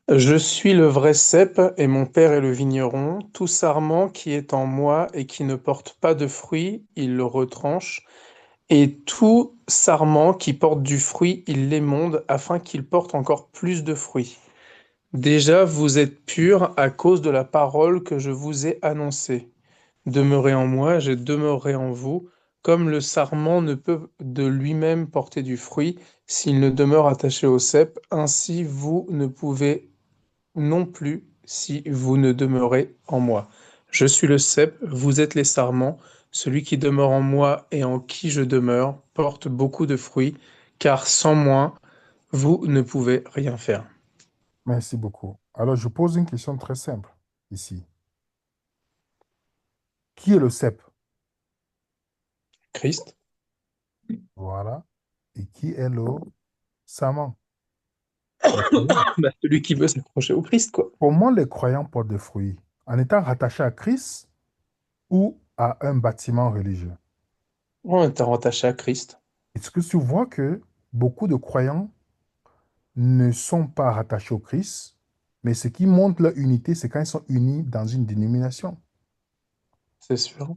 Je suis le vrai cep et mon père est le vigneron. Tout sarment qui est en moi et qui ne porte pas de fruit, il le retranche. Et tout sarment qui porte du fruit, il l'émonde afin qu'il porte encore plus de fruits. Déjà, vous êtes purs à cause de la parole que je vous ai annoncée. Demeurez en moi, je demeurerai en vous, comme le sarment ne peut de lui-même porter du fruit s'il ne demeure attaché au cep, ainsi vous ne pouvez non plus si vous ne demeurez en moi. Je suis le cep, vous êtes les sarments. Celui qui demeure en moi et en qui je demeure porte beaucoup de fruits, car sans moi, vous ne pouvez rien faire. Merci beaucoup. Alors, je pose une question très simple ici. Qui est le cep? Christ, Voilà. Et qui est le Saman? Les croyants. bah, celui qui veut s'accrocher au Christ, quoi. Comment les croyants portent des fruits? En étant rattachés à Christ ou à un bâtiment religieux? On est rattaché à Christ. Est-ce que tu vois que beaucoup de croyants ne sont pas rattachés au Christ, mais ce qui montre leur unité, c'est quand ils sont unis dans une dénomination. C'est sûr.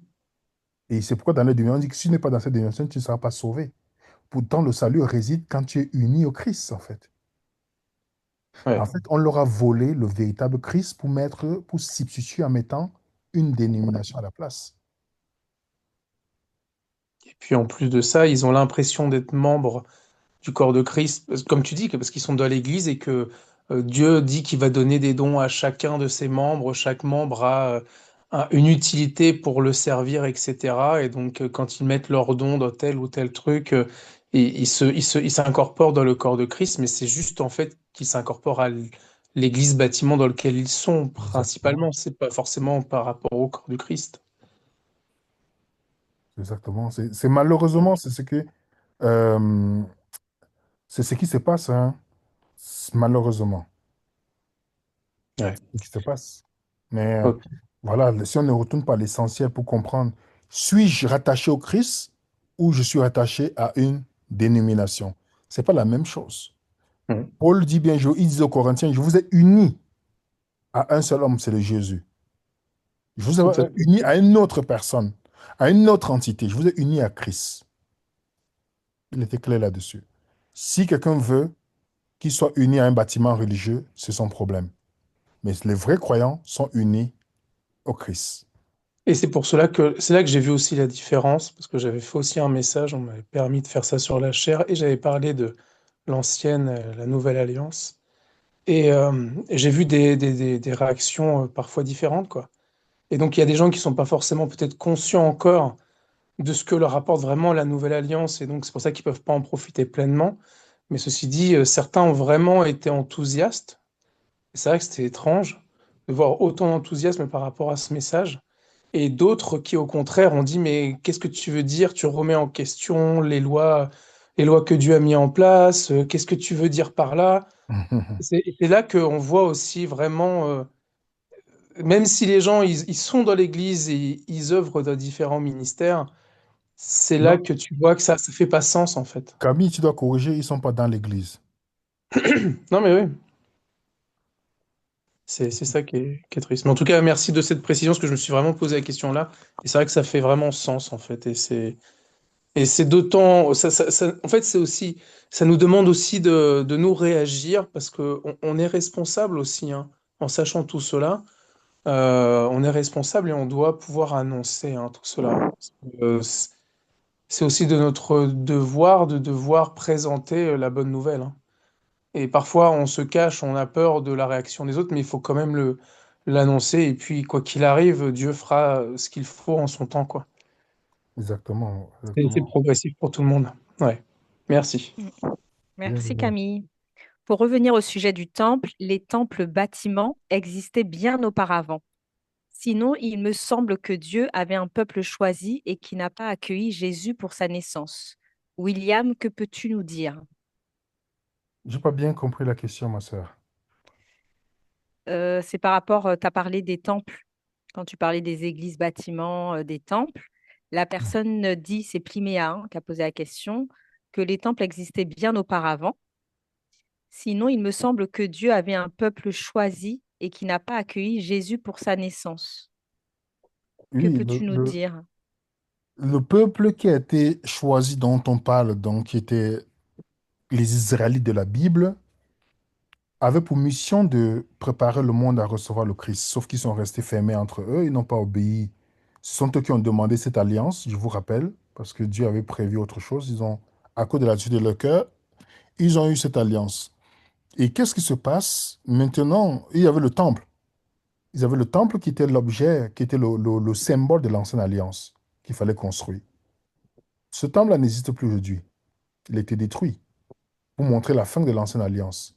Et c'est pourquoi dans la dénomination, on dit que si tu n'es pas dans cette dénomination, tu ne seras pas sauvé. Pourtant, le salut réside quand tu es uni au Christ, en fait. En Ouais. fait, on leur a volé le véritable Christ pour substituer en mettant une dénomination à la place. Et puis en plus de ça, ils ont l'impression d'être membres du corps de Christ, comme tu dis, parce qu'ils sont dans l'Église et que Dieu dit qu'il va donner des dons à chacun de ses membres, chaque membre a une utilité pour le servir, etc. Et donc quand ils mettent leurs dons dans tel ou tel truc, ils s'incorporent dans le corps de Christ, mais c'est juste en fait qu'ils s'incorporent à l'Église bâtiment dans lequel ils sont Exactement. principalement, c'est pas forcément par rapport au corps du Christ. Exactement. C'est malheureusement, euh, c'est ce qui se passe, hein. Malheureusement, Ouais. c'est ce qui se passe. Mais Ok. voilà, si on ne retourne pas à l'essentiel pour comprendre, suis-je rattaché au Christ ou je suis rattaché à une dénomination? C'est pas la même chose. Mm. Paul dit bien, il dit aux Corinthiens, je vous ai unis à un seul homme, c'est le Jésus. Je vous Tout ai à fait. uni à une autre personne, à une autre entité. Je vous ai uni à Christ. Il était clair là-dessus. Si quelqu'un veut qu'il soit uni à un bâtiment religieux, c'est son problème. Mais les vrais croyants sont unis au Christ. Et c'est là que j'ai vu aussi la différence, parce que j'avais fait aussi un message, on m'avait permis de faire ça sur la chair, et j'avais parlé de l'ancienne, la nouvelle alliance. Et j'ai vu des réactions parfois différentes, quoi. Et donc il y a des gens qui sont pas forcément peut-être conscients encore de ce que leur apporte vraiment la nouvelle alliance, et donc c'est pour ça qu'ils peuvent pas en profiter pleinement. Mais ceci dit, certains ont vraiment été enthousiastes. Et c'est vrai que c'était étrange de voir autant d'enthousiasme par rapport à ce message. Et d'autres qui, au contraire, ont dit, mais qu'est-ce que tu veux dire? Tu remets en question les lois que Dieu a mis en place. Qu'est-ce que tu veux dire par là? C'est là qu'on voit aussi vraiment, même si les gens, ils sont dans l'Église et ils œuvrent dans différents ministères, c'est là Non, que tu vois que ça fait pas sens, en fait. Camille, tu dois corriger, ils ne sont pas dans l'église. Non, mais oui, c'est ça qui est triste. Mais en tout cas, merci de cette précision, parce que je me suis vraiment posé la question là. Et c'est vrai que ça fait vraiment sens, en fait. Et c'est d'autant, en fait, c'est aussi, ça nous demande aussi de nous réagir parce que on est responsable aussi, hein. En sachant tout cela, on est responsable et on doit pouvoir annoncer, hein, tout cela. C'est aussi de notre devoir de devoir présenter la bonne nouvelle, hein. Et parfois, on se cache, on a peur de la réaction des autres, mais il faut quand même l'annoncer. Et puis, quoi qu'il arrive, Dieu fera ce qu'il faut en son temps, quoi. Exactement, C'est exactement. progressif pour tout le monde. Ouais. Merci. Mm. Bien, Merci bien. Camille. Pour revenir au sujet du temple, les temples bâtiments existaient bien auparavant. Sinon, il me semble que Dieu avait un peuple choisi et qui n'a pas accueilli Jésus pour sa naissance. William, que peux-tu nous dire? J'ai pas bien compris la question, ma sœur. C'est par rapport, tu as parlé des temples, quand tu parlais des églises, bâtiments, des temples. La personne dit, c'est Pliméa hein, qui a posé la question, que les temples existaient bien auparavant. Sinon, il me semble que Dieu avait un peuple choisi et qui n'a pas accueilli Jésus pour sa naissance. Que Oui, peux-tu nous dire? le peuple qui a été choisi dont on parle, donc qui étaient les Israélites de la Bible, avait pour mission de préparer le monde à recevoir le Christ. Sauf qu'ils sont restés fermés entre eux, ils n'ont pas obéi. Ce sont eux qui ont demandé cette alliance, je vous rappelle, parce que Dieu avait prévu autre chose. Ils ont, à cause de l'attitude de leur cœur, ils ont eu cette alliance. Et qu'est-ce qui se passe maintenant? Il y avait le temple. Ils avaient le temple qui était l'objet, qui était le symbole de l'ancienne alliance qu'il fallait construire. Ce temple-là n'existe plus aujourd'hui. Il a été détruit pour montrer la fin de l'ancienne alliance.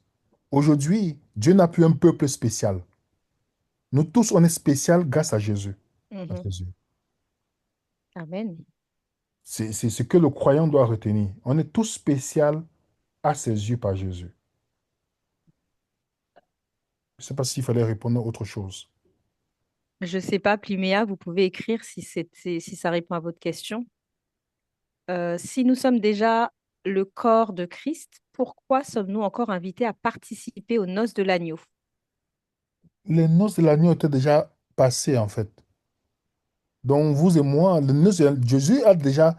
Aujourd'hui, Dieu n'a plus un peuple spécial. Nous tous, on est spécial grâce à Jésus. À Mhm. Jésus. Amen. C'est ce que le croyant doit retenir. On est tous spécial à ses yeux par Jésus. Je ne sais pas s'il fallait répondre à autre chose. Je ne sais pas, Pliméa, vous pouvez écrire si ça répond à votre question. Si nous sommes déjà le corps de Christ, pourquoi sommes-nous encore invités à participer aux noces de l'agneau? Les noces de l'agneau étaient déjà passées, en fait. Donc, vous et moi, Jésus a déjà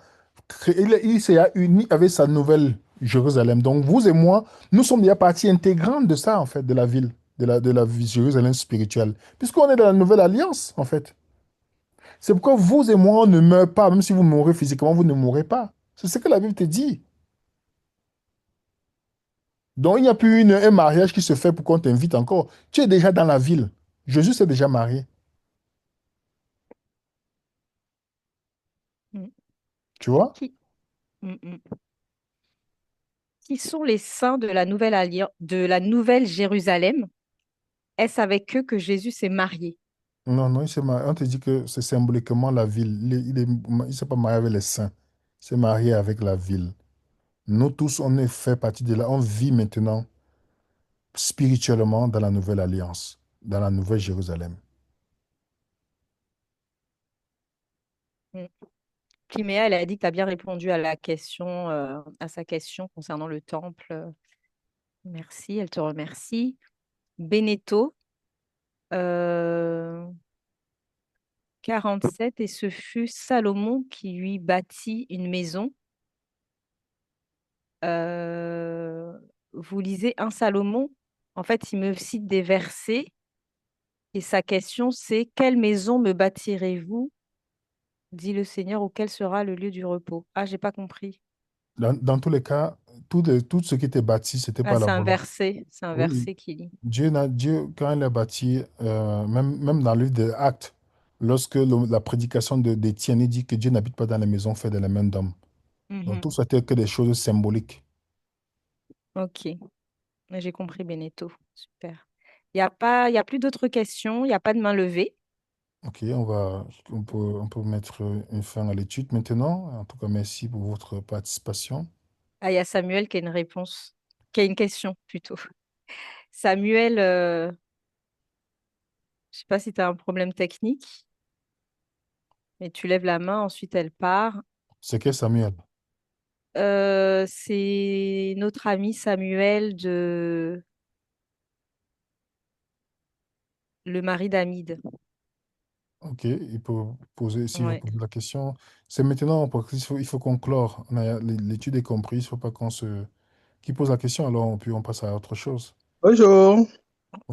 créé, il s'est uni avec sa nouvelle Jérusalem. Donc, vous et moi, nous sommes déjà partie intégrante de ça, en fait, de la ville, de la Jérusalem spirituelle. Puisqu'on est dans la nouvelle alliance, en fait. C'est pourquoi vous et moi, on ne meurt pas. Même si vous mourrez physiquement, vous ne mourrez pas. C'est ce que la Bible te dit. Donc, il n'y a plus un mariage qui se fait pour qu'on t'invite encore. Tu es déjà dans la ville. Jésus s'est déjà marié. Mm. Tu vois? Qui, mm, mm. Qui sont les saints de la nouvelle de la nouvelle Jérusalem? Est-ce avec eux que Jésus s'est marié? Non, non, on te dit que c'est symboliquement la ville. Il s'est pas marié avec les saints. Il s'est marié avec la ville. Nous tous, on est fait partie de là. On vit maintenant spirituellement dans la nouvelle alliance, dans la nouvelle Jérusalem. Mm. Climéa, elle a dit que tu as bien répondu à la question, à sa question concernant le temple. Merci, elle te remercie. Bénéto, euh, 47, et ce fut Salomon qui lui bâtit une maison. Euh, Vous lisez un Salomon, en fait, il me cite des versets et sa question c'est: quelle maison me bâtirez-vous, dit le Seigneur, ou quel sera le lieu du repos? Ah, j'ai pas compris. Dans tous les cas, tout ce qui était bâti, c'était Ah, pas la volonté. c'est un Oui, verset qui lit. Dieu, quand il a bâti, même dans le livre des Actes, lorsque la prédication d'Étienne, il dit que Dieu n'habite pas dans les maisons faites de la main d'homme. Donc Mhm. tout ça n'était que des choses symboliques. Ok, j'ai compris, Beneteau. Super. Il y a plus d'autres questions, il n'y a pas de main levée. Ok, on peut mettre une fin à l'étude maintenant. En tout cas, merci pour votre participation. Ah, il y a Samuel qui a une réponse, qui a une question plutôt. Samuel, je sais pas si tu as un problème technique, mais tu lèves la main, ensuite elle part. C'est que Samuel. C'est notre ami Samuel le mari d'Amid. Ok, il peut poser, s'il va Ouais. poser la question. C'est maintenant, parce qu'il faut conclure. L'étude est comprise, il ne faut pas qu'on se... Qui pose la question, alors puis on passe à autre chose. Bonjour,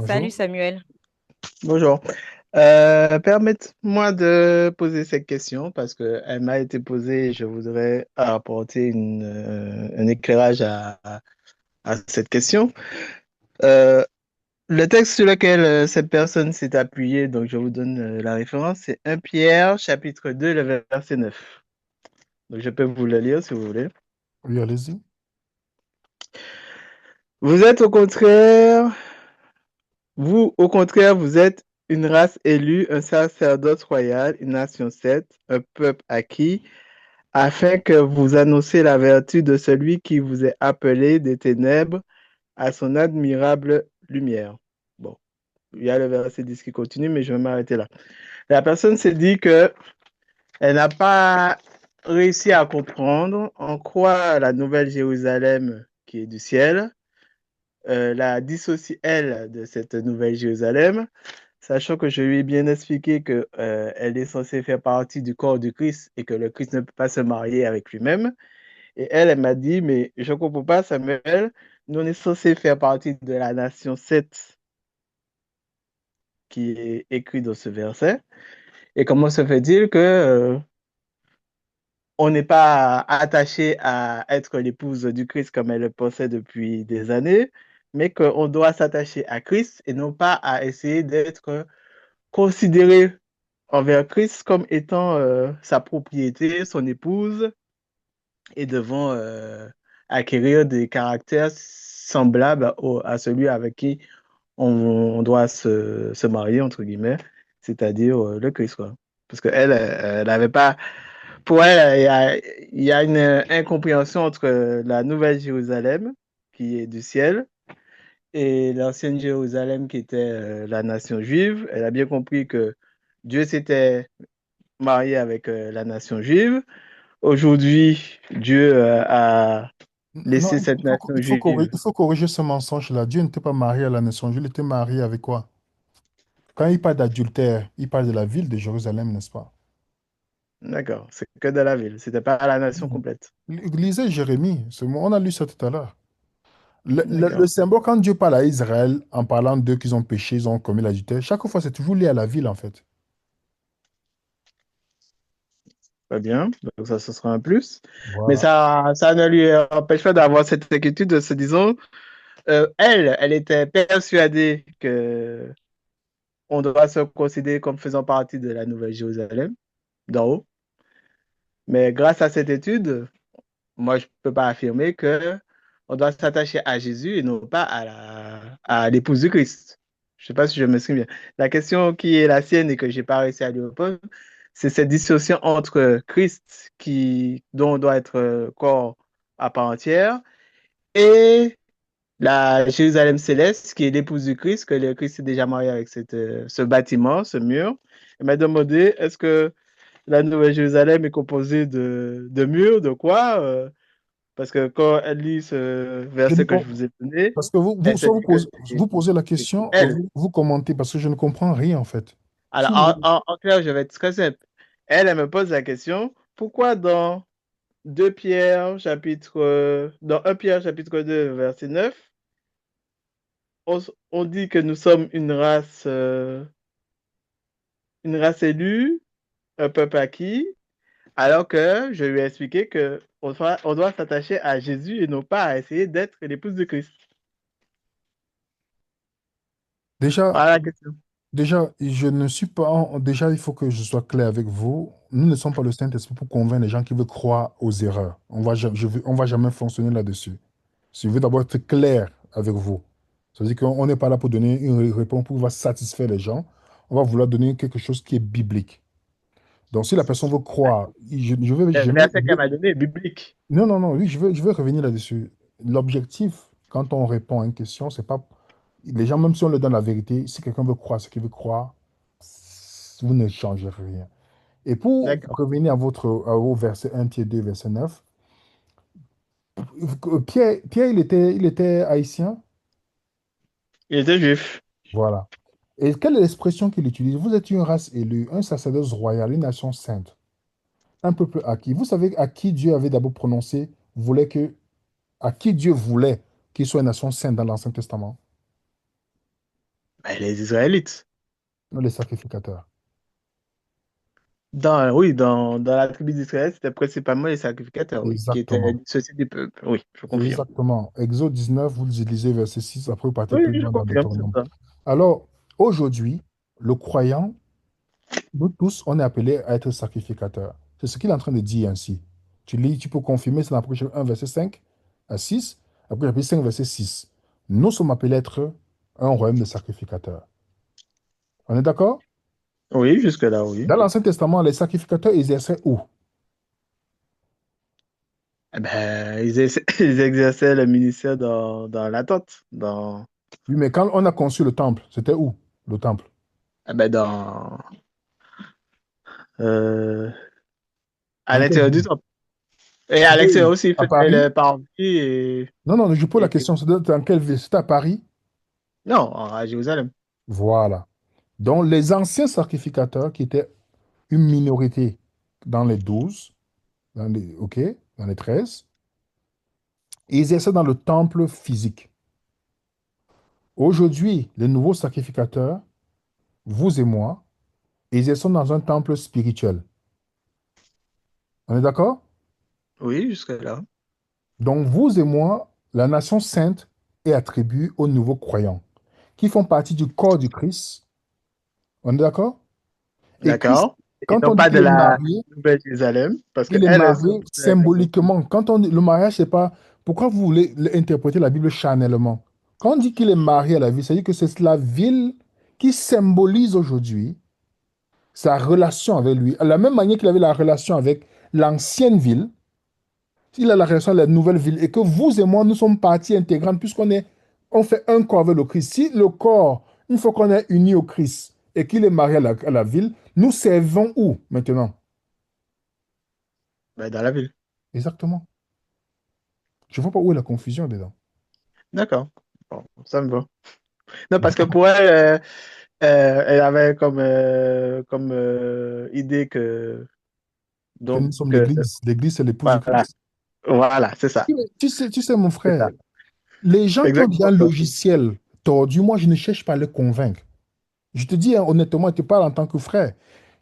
Salut Bonjour. Samuel. bonjour. Permettez-moi de poser cette question parce qu'elle m'a été posée et je voudrais apporter un éclairage à cette question. Euh, le texte sur lequel cette personne s'est appuyée, donc je vous donne la référence, c'est 1 Pierre, chapitre 2, le verset 9. Donc je peux vous le lire si vous voulez. Oui, allez-y. Vous êtes au contraire, vous, au contraire, vous êtes une race élue, un sacerdoce royal, une nation sainte, un peuple acquis, afin que vous annonciez la vertu de celui qui vous est appelé des ténèbres à son admirable lumière. Bon, il y a le verset 10 qui continue, mais je vais m'arrêter là. La personne s'est dit que elle n'a pas réussi à comprendre en quoi la nouvelle Jérusalem, qui est du ciel, la dissocie, elle, de cette nouvelle Jérusalem, sachant que je lui ai bien expliqué que, elle est censée faire partie du corps du Christ et que le Christ ne peut pas se marier avec lui-même. Et elle m'a dit, mais je ne comprends pas, Samuel, nous on est censé faire partie de la nation 7 qui est écrit dans ce verset. Et comment se fait-il que on n'est pas attaché à être l'épouse du Christ comme elle le pensait depuis des années, mais qu'on doit s'attacher à Christ et non pas à essayer d'être considéré envers Christ comme étant sa propriété, son épouse, et devant acquérir des caractères semblables à celui avec qui on doit se marier, entre guillemets, c'est-à-dire le Christ, quoi. Parce qu'elle, elle n'avait pas. Pour elle, il y a une incompréhension entre la Nouvelle Jérusalem, qui est du ciel, et l'ancienne Jérusalem, qui était la nation juive. Elle a bien compris que Dieu s'était marié avec la nation juive. Aujourd'hui, Dieu a laissé Non, cette nation juive. il faut corriger ce mensonge-là. Dieu n'était pas marié à la nation. Dieu était marié avec quoi? Quand il parle d'adultère, il parle de la ville de Jérusalem, n'est-ce pas? D'accord, c'est que de la ville. C'était pas la nation complète. Lisez Jérémie, on a lu ça tout à l'heure. Le D'accord, symbole, quand Dieu parle à Israël en parlant d'eux qu'ils ont péché, ils ont commis l'adultère, chaque fois c'est toujours lié à la ville en fait. très bien. Donc ça, ce sera un plus. Mais Voilà. ça ne lui empêche pas d'avoir cette inquiétude de se disant, elle était persuadée que on doit se considérer comme faisant partie de la Nouvelle Jérusalem, d'en haut. Mais grâce à cette étude, moi, je ne peux pas affirmer que on doit s'attacher à Jésus et non pas à l'épouse du Christ. Je ne sais pas si je me souviens bien. La question qui est la sienne et que je n'ai pas réussi à lui répondre, c'est cette dissociation entre Christ, dont on doit être corps à part entière, et la Jérusalem céleste, qui est l'épouse du Christ, que le Christ est déjà marié avec ce bâtiment, ce mur. Elle m'a demandé, est-ce que la Nouvelle Jérusalem est composée de murs, de quoi? Parce que quand elle lit ce Je ne verset que je com- vous ai donné, Parce que elle se soit dit que vous posez la c'est question, elle. vous commentez parce que je ne comprends rien en fait. Alors, en clair, je vais être très simple. Elle me pose la question, pourquoi dans 2 Pierre, dans 1 Pierre, chapitre 2 verset 9, on dit que nous sommes une race élue, un peuple acquis, alors que je lui ai expliqué que on doit s'attacher à Jésus et non pas à essayer d'être l'épouse de Christ. Déjà, Voilà la question. je ne suis pas. Déjà, il faut que je sois clair avec vous. Nous ne sommes pas le Saint-Esprit pour convaincre les gens qui veulent croire aux erreurs. On va jamais fonctionner là-dessus. Je veux d'abord être clair avec vous. C'est-à-dire qu'on n'est pas là pour donner une réponse pour pouvoir satisfaire les gens. On va vouloir donner quelque chose qui est biblique. Donc, si la personne veut croire, Le verset qu'elle m'a donné est biblique. non, non, non, oui, je veux revenir là-dessus. L'objectif, quand on répond à une question, c'est pas. Les gens, même si on leur donne la vérité, si quelqu'un veut croire ce qu'il veut croire, vous ne changez rien. Et pour D'accord. revenir au verset 1, Pierre 2, verset 9, Pierre il était haïtien. Il était juif. Voilà. Et quelle est l'expression qu'il utilise? Vous êtes une race élue, un sacerdoce royal, une nation sainte, un peuple acquis. Vous savez à qui Dieu avait d'abord prononcé, à qui Dieu voulait qu'il soit une nation sainte dans l'Ancien Testament? Ben, les Israélites. Non, les sacrificateurs. Oui, dans la tribu d'Israël, c'était principalement les sacrificateurs, oui, qui étaient Exactement. dissociés du peuple. Oui, je confirme. Exactement. Exode 19, vous lisez verset 6, après vous partez Oui, plus oui, je loin dans confirme, c'est Deutéronome. ça. Alors, aujourd'hui, le croyant, nous tous, on est appelés à être sacrificateurs. C'est ce qu'il est en train de dire ainsi. Tu lis, tu peux confirmer, c'est dans Apocalypse 1, verset 5 à 6, après chapitre 5, verset 6. Nous sommes appelés à être un royaume de sacrificateurs. On est d'accord? Oui, jusque-là, oui. Dans l'Ancien Testament, les sacrificateurs exerçaient où? Eh ben, ils exerçaient le ministère dans l'attente, Oui, mais quand on a conçu le temple, c'était où, le temple? eh ben, euh, à Dans quelle l'intérieur du ville? temple. Et à l'extérieur Oui. aussi, il À faisait Paris? les parvis Non, non, je pose la et- question. C'est dans quelle ville? C'est à Paris? Non, à Jérusalem. Voilà. Donc, les anciens sacrificateurs, qui étaient une minorité dans les 12, OK, dans les 13, ils exerçaient dans le temple physique. Aujourd'hui, les nouveaux sacrificateurs, vous et moi, exerçons dans un temple spirituel. On est d'accord? Oui, jusque-là. Donc, vous et moi, la nation sainte est attribuée aux nouveaux croyants, qui font partie du corps du Christ. On est d'accord? Et Christ, D'accord. Et quand non on dit pas de qu'il est la marié, Nouvelle Jérusalem, parce il est qu'elle est marié symboliquement. Quand on dit le mariage, c'est pas. Pourquoi vous voulez interpréter la Bible charnellement? Quand on dit qu'il est marié à la ville, c'est-à-dire que c'est la ville qui symbolise aujourd'hui sa relation avec lui. À la même manière qu'il avait la relation avec l'ancienne ville, il a la relation avec la nouvelle ville. Et que vous et moi, nous sommes partie intégrante on fait un corps avec le Christ. Si le corps, une fois qu'on est uni au Christ et qu'il est marié à la ville, nous servons où maintenant? ben, dans la ville. Exactement. Je ne vois pas où est la confusion dedans. D'accord. Bon, ça me va. Non, parce que pour elle, elle avait comme idée que Que nous donc sommes l'Église. L'Église, c'est l'épouse du voilà, Christ. voilà, c'est ça. Oui, mais tu sais, mon C'est frère, ça. les C'est gens qui ont déjà un exactement ça. logiciel tordu, moi, je ne cherche pas à les convaincre. Je te dis hein, honnêtement, je te parle en tant que frère.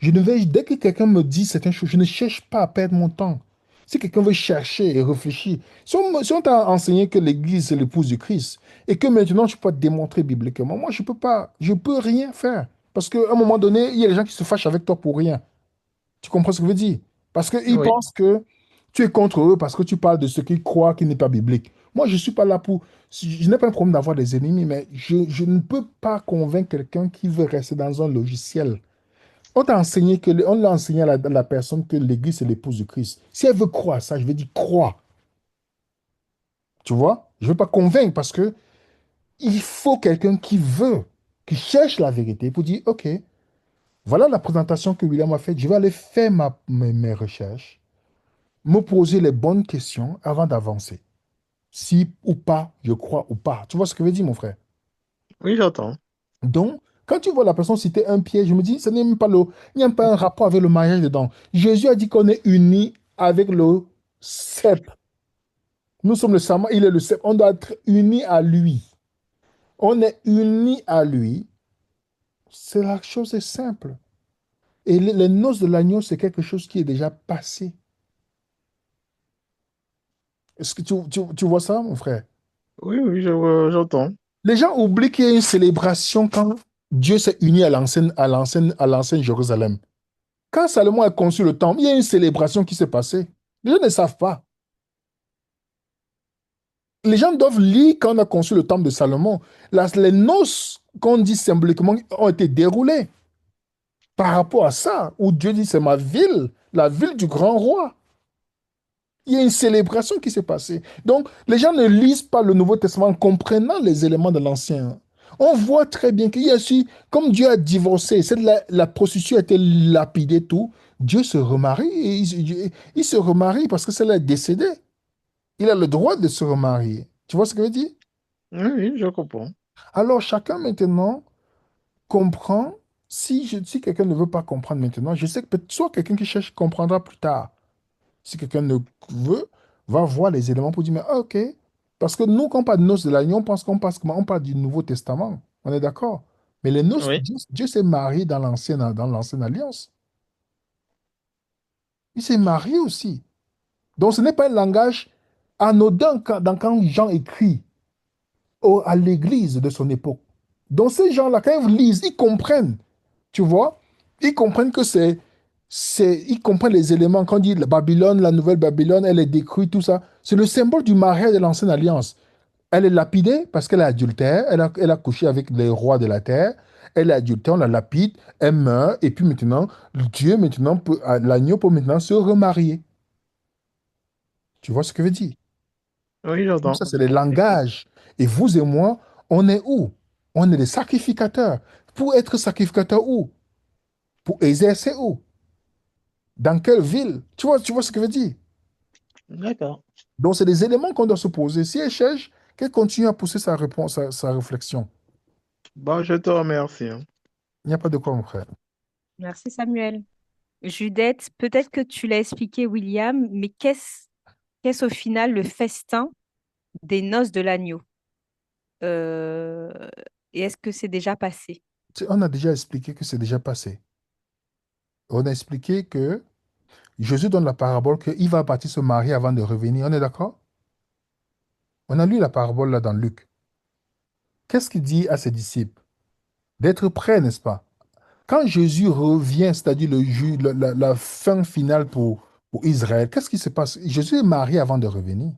Dès que quelqu'un me dit certaines choses, je ne cherche pas à perdre mon temps. Si quelqu'un veut chercher et réfléchir, si on t'a enseigné que l'Église c'est l'épouse du Christ et que maintenant tu peux te démontrer bibliquement, moi je peux pas, je peux rien faire. Parce qu'à un moment donné, il y a des gens qui se fâchent avec toi pour rien. Tu comprends ce que je veux dire? Parce qu'ils Oui, pensent que tu es contre eux parce que tu parles de ce qu'ils croient qui n'est pas biblique. Moi, je ne suis pas là pour... Je n'ai pas un problème d'avoir des ennemis, mais je ne peux pas convaincre quelqu'un qui veut rester dans un logiciel. On t'a enseigné on l'a enseigné à la personne que l'Église est l'épouse du Christ. Si elle veut croire ça, je vais dire crois. Tu vois? Je ne veux pas convaincre parce que il faut quelqu'un qui veut, qui cherche la vérité pour dire, OK, voilà la présentation que William a faite, je vais aller faire mes recherches, me poser les bonnes questions avant d'avancer. Si ou pas, je crois ou pas. Tu vois ce que je veux dire, mon frère? oui, j'entends. Donc, quand tu vois la personne citer un piège, je me dis, ce n'est même pas il n'y a même pas un rapport avec le mariage dedans. Jésus a dit qu'on est unis avec le cep. Nous sommes le serment, il est le cep. On doit être unis à lui. On est unis à lui. C'est la chose est simple. Et les noces de l'agneau, c'est quelque chose qui est déjà passé. Est-ce que tu vois ça, mon frère? Oui, oui, j'entends. Les gens oublient qu'il y a une célébration quand Dieu s'est uni à l'ancienne Jérusalem. Quand Salomon a conçu le temple, il y a une célébration qui s'est passée. Les gens ne savent pas. Les gens doivent lire quand on a conçu le temple de Salomon. Les noces qu'on dit symboliquement ont été déroulées par rapport à ça, où Dieu dit c'est ma ville, la ville du grand roi. Il y a une célébration qui s'est passée. Donc, les gens ne lisent pas le Nouveau Testament en comprenant les éléments de l'Ancien. On voit très bien qu'il y a aussi, comme Dieu a divorcé, la prostituée a été lapidée, tout, Dieu se remarie et il se remarie parce que celle est décédée. Il a le droit de se remarier. Tu vois ce que je veux dire? Oui, oui, je comprends. Alors, chacun maintenant comprend. Si quelqu'un ne veut pas comprendre maintenant, je sais que soit quelqu'un qui cherche comprendra plus tard. Si quelqu'un ne veut, va voir les éléments pour dire, mais ok. Parce que nous, quand on parle de noces de l'agneau, on pense qu'on passe comment? On parle du Nouveau Testament. On est d'accord? Mais les noces, Oui, Dieu s'est marié dans l'ancienne alliance. Il s'est marié aussi. Donc ce n'est pas un langage anodin quand Jean écrit à l'église de son époque. Donc ces gens-là, quand ils lisent, ils comprennent. Tu vois? Ils comprennent que ils comprennent les éléments. Quand on dit la Babylone, la nouvelle Babylone, elle est détruite, tout ça. C'est le symbole du mariage de l'ancienne alliance. Elle est lapidée parce qu'elle est adultère. Elle a couché avec les rois de la terre. Elle est adultère, on la lapide, elle meurt. Et puis maintenant, Dieu, maintenant, l'agneau peut maintenant se remarier. Tu vois ce que je veux dire? oui, Donc j'entends. ça, c'est le langage. Et vous et moi, on est où? On est des sacrificateurs. Pour être sacrificateur où? Pour exercer où? Dans quelle ville? Tu vois ce que je veux dire? D'accord. Donc, c'est des éléments qu'on doit se poser. Si elle cherche, qu'elle continue à pousser sa réponse, sa réflexion. Bon, je te remercie, hein. Il n'y a pas de quoi, mon frère. Merci Samuel. Judith, peut-être que tu l'as expliqué, William, mais qu'est-ce au final le festin des noces de l'agneau? Euh, et est-ce que c'est déjà passé? On a déjà expliqué que c'est déjà passé. On a expliqué que Jésus donne la parabole qu'il va partir se marier avant de revenir. On est d'accord? On a lu la parabole là dans Luc. Qu'est-ce qu'il dit à ses disciples? D'être prêts, n'est-ce pas? Quand Jésus revient, c'est-à-dire la fin finale pour Israël, qu'est-ce qui se passe? Jésus est marié avant de revenir.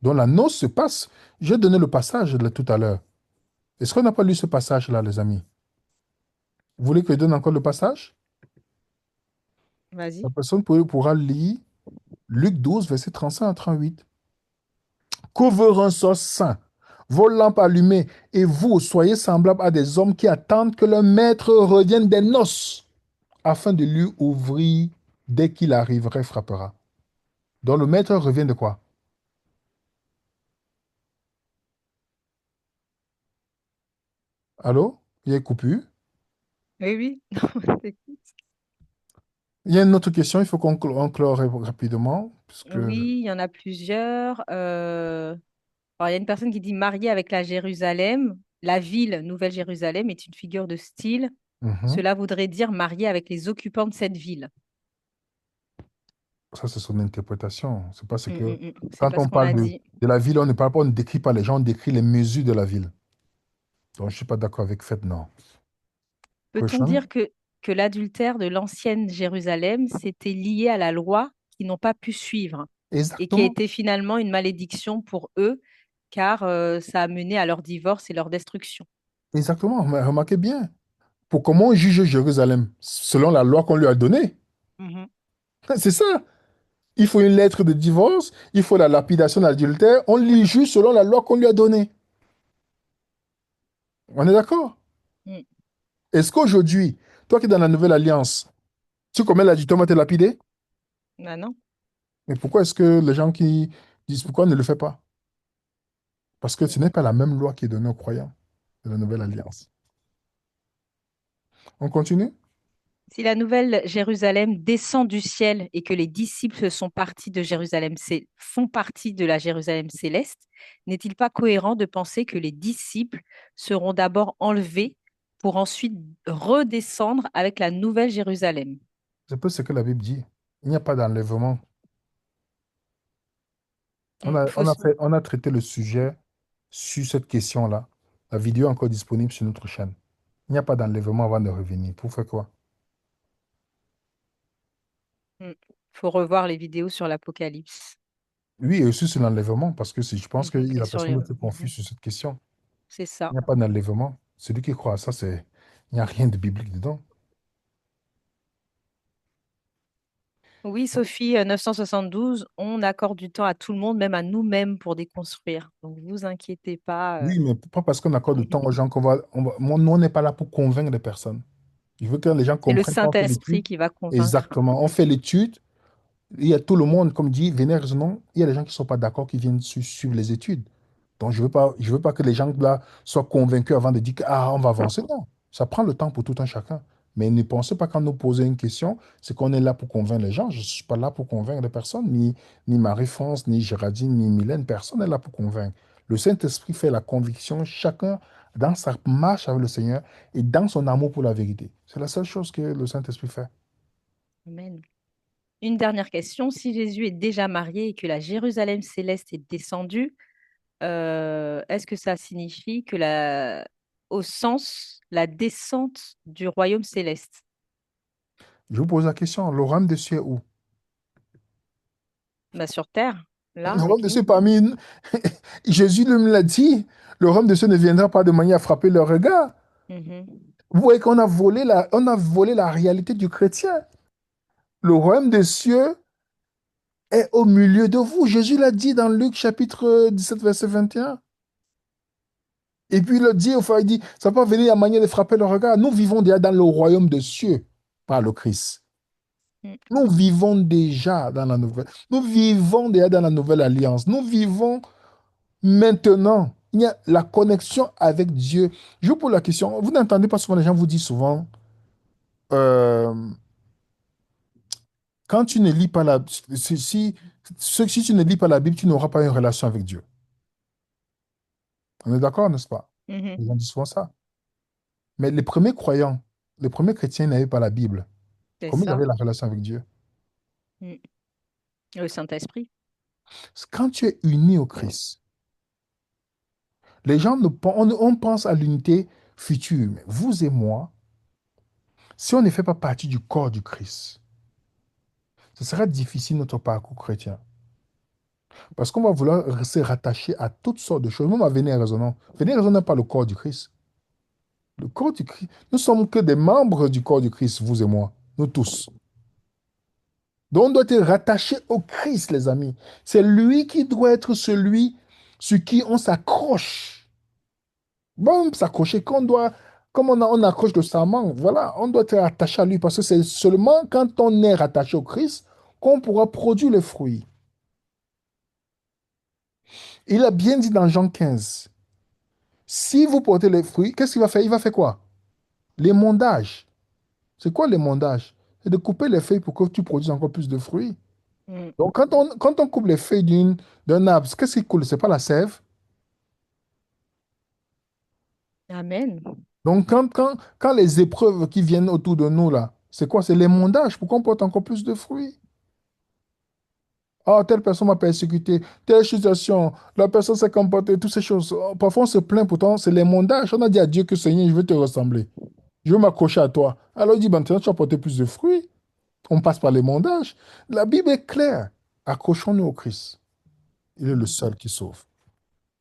Donc la noce se passe. J'ai donné le passage là, tout à l'heure. Est-ce qu'on n'a pas lu ce passage-là, les amis? Vous voulez que je donne encore le passage? La Vas-y. personne pourra lire Luc 12, verset 35 à 38. Couvrez un sort saint, vos lampes allumées, et vous, soyez semblables à des hommes qui attendent que leur maître revienne des noces, afin de lui ouvrir dès qu'il arriverait, frappera. Donc le maître revient de quoi? Allô? Il y a une coupure. Oui, oui. Il y a une autre question, il faut qu'on clore rapidement, puisque... Oui, il y en a plusieurs. Alors, il y a une personne qui dit mariée avec la Jérusalem. La ville, Nouvelle-Jérusalem, est une figure de style. Mhm. Cela voudrait dire mariée avec les occupants de cette ville. Ça, c'est son interprétation. C'est parce que C'est quand pas on ce qu'on parle a dit. de la ville, on ne parle pas, on ne décrit pas les gens, on décrit les mesures de la ville. Donc, je ne suis pas d'accord avec fait, non. Peut-on Prochain. dire que l'adultère de l'ancienne Jérusalem s'était lié à la loi qu'ils n'ont pas pu suivre et qui a Exactement. été finalement une malédiction pour eux, car ça a mené à leur divorce et leur destruction? Exactement. Mais remarquez bien. Pour comment on juge Jérusalem? Selon la loi qu'on lui a donnée. Mhm. C'est ça. Il faut une lettre de divorce, il faut la lapidation d'adultère. On lui juge selon la loi qu'on lui a donnée. On est d'accord? Mm. Est-ce qu'aujourd'hui, toi qui es dans la nouvelle alliance, tu commets l'adultère, on va te lapider? Ah non? Mais pourquoi est-ce que les gens qui disent pourquoi on ne le fait pas? Parce que ce n'est pas la même loi qui est donnée aux croyants de la nouvelle alliance. On continue? Si la nouvelle Jérusalem descend du ciel et que les disciples sont partis de Jérusalem, font partie de la Jérusalem céleste, n'est-il pas cohérent de penser que les disciples seront d'abord enlevés pour ensuite redescendre avec la nouvelle Jérusalem? C'est peu ce que la Bible dit. Il n'y a pas d'enlèvement. Mm, On a traité le sujet sur cette question-là. La vidéo est encore disponible sur notre chaîne. Il n'y a pas d'enlèvement avant de revenir. Pour faire quoi? faut revoir les vidéos sur l'Apocalypse. Oui, et aussi sur l'enlèvement, parce que je pense que Et la sur personne les... doit être Mhm. confuse sur cette question. C'est Il ça. n'y a pas d'enlèvement. Celui qui croit à ça, il n'y a rien de biblique dedans. Oui, Sophie, 972, on accorde du temps à tout le monde, même à nous-mêmes, pour déconstruire. Donc, vous inquiétez pas. Oui, mais pas parce qu'on accorde du temps Mhm. aux gens nous, on n'est pas là pour convaincre les personnes. Je veux que les gens C'est le comprennent qu'on fait Saint-Esprit l'étude. qui va convaincre. Exactement. On fait l'étude. Il y a tout le monde, comme dit, venez raisonnons. Il y a des gens qui ne sont pas d'accord, qui viennent suivre les études. Donc, je veux pas que les gens là soient convaincus avant de dire que, ah, on va avancer. Non, ça prend le temps pour tout un chacun. Mais ne pensez pas quand nous poser une question, c'est qu'on est là pour convaincre les gens. Je ne suis pas là pour convaincre les personnes, ni Marie-France, ni Géraldine, ni Mylène. Personne n'est là pour convaincre. Le Saint-Esprit fait la conviction, chacun dans sa marche avec le Seigneur et dans son amour pour la vérité. C'est la seule chose que le Saint-Esprit fait. Amen. Une dernière question. Si Jésus est déjà marié et que la Jérusalem céleste est descendue, est-ce que ça signifie au sens, la descente du royaume céleste? Je vous pose la question, le royaume des cieux est où? Bah, sur terre, là, Le royaume avec de Dieu nous. parmi nous. Jésus lui l'a dit. Le royaume de Dieu ne viendra pas de manière à frapper leur regard. Mhm. Vous voyez qu'on a volé la réalité du chrétien. Le royaume des cieux est au milieu de vous. Jésus l'a dit dans Luc chapitre 17, verset 21. Et puis il le dit, enfin, il dit, ça peut venir à manière de frapper le regard. Nous vivons déjà dans le royaume des cieux par le Christ. Mm. Nous vivons déjà dans la nouvelle. Nous vivons déjà dans la nouvelle alliance. Nous vivons maintenant. Il y a la connexion avec Dieu. Je vous pose la question. Vous n'entendez pas souvent les gens vous disent souvent, euh, quand tu ne lis pas la, si tu ne lis pas la Bible, tu n'auras pas une relation avec Dieu. On est d'accord, n'est-ce pas? Mhm. Les gens disent souvent ça. Mais les premiers croyants, les premiers chrétiens n'avaient pas la Bible. C'est Comment ils ça. avaient la relation avec Dieu? Mm. Le Saint-Esprit. Quand tu es uni au Christ, les gens ne, on pense à l'unité future. Mais vous et moi, si on ne fait pas partie du corps du Christ, ce sera difficile notre parcours chrétien. Parce qu'on va vouloir se rattacher à toutes sortes de choses. Même à venir raisonnant. Venir raisonnant n'est pas le corps du Christ. Le corps du Christ. Nous sommes que des membres du corps du Christ, vous et moi. Nous tous. Donc on doit être rattaché au Christ, les amis. C'est lui qui doit être celui sur qui on s'accroche. Bon, s'accrocher, qu'on doit, comme on accroche le serment, voilà, on doit être attaché à lui parce que c'est seulement quand on est rattaché au Christ qu'on pourra produire les fruits. Il a bien dit dans Jean 15, si vous portez les fruits, qu'est-ce qu'il va faire? Il va faire quoi? L'émondage. C'est quoi l'émondage? C'est de couper les feuilles pour que tu produises encore plus de fruits. Mm. Donc, quand on coupe les feuilles d'un arbre, qu'est-ce qui coule? C'est pas la sève. Amen. Donc, quand les épreuves qui viennent autour de nous, là, c'est quoi? C'est l'émondage pour qu'on porte encore plus de fruits. Ah, telle personne m'a persécuté, telle situation, la personne s'est comportée, toutes ces choses. Oh, parfois, on se plaint, pourtant, c'est l'émondage. On a dit à Dieu que Seigneur, je veux te ressembler. Je veux m'accrocher à toi. Alors, il dit, ben, maintenant, tu vas porter plus de fruits. On passe par l'émondage. La Bible est claire. Accrochons-nous au Christ. Il est le seul qui sauve.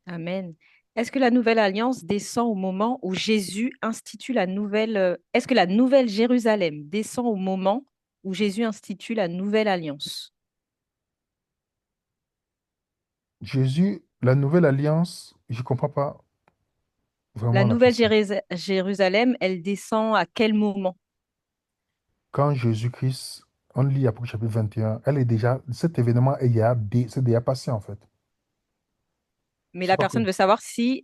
Amen. Est-ce que la nouvelle alliance descend au moment où Jésus institue la nouvelle... Est-ce que la nouvelle Jérusalem descend au moment où Jésus institue la nouvelle alliance? Jésus, la nouvelle alliance, je ne comprends pas La vraiment la nouvelle question. Jérusalem, elle descend à quel moment? Quand Jésus-Christ, on lit Apocalypse chapitre 21, elle est déjà, cet événement c'est déjà passé en fait. Mais C'est la pas que- personne veut savoir si,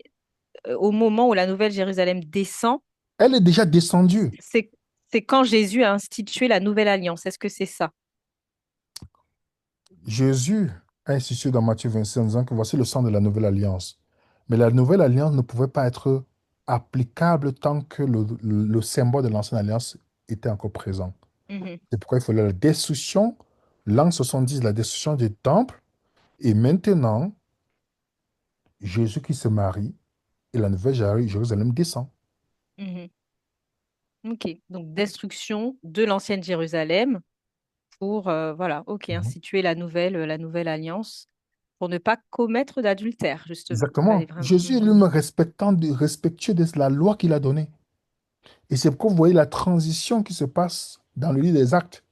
au moment où la nouvelle Jérusalem descend, Elle est déjà descendue. c'est c'est quand Jésus a institué la nouvelle alliance. Est-ce que c'est ça? Jésus a institué dans Matthieu 26 en disant que voici le sang de la nouvelle alliance. Mais la nouvelle alliance ne pouvait pas être applicable tant que le symbole de l'ancienne alliance était encore présent. Mhm, C'est pourquoi il fallait la destruction, l'an 70, la destruction du temple, et maintenant, Jésus qui se marie, et la nouvelle Jérusalem descend. mhm. Ok, donc destruction de l'ancienne Jérusalem pour voilà, ok, Mhm. instituer la nouvelle alliance pour ne pas commettre d'adultère, justement. Fallait Exactement. vraiment. Jésus est Mhm, lui-même respectueux de la loi qu'il a donnée. Et c'est pourquoi vous voyez la transition qui se passe dans le livre des Actes.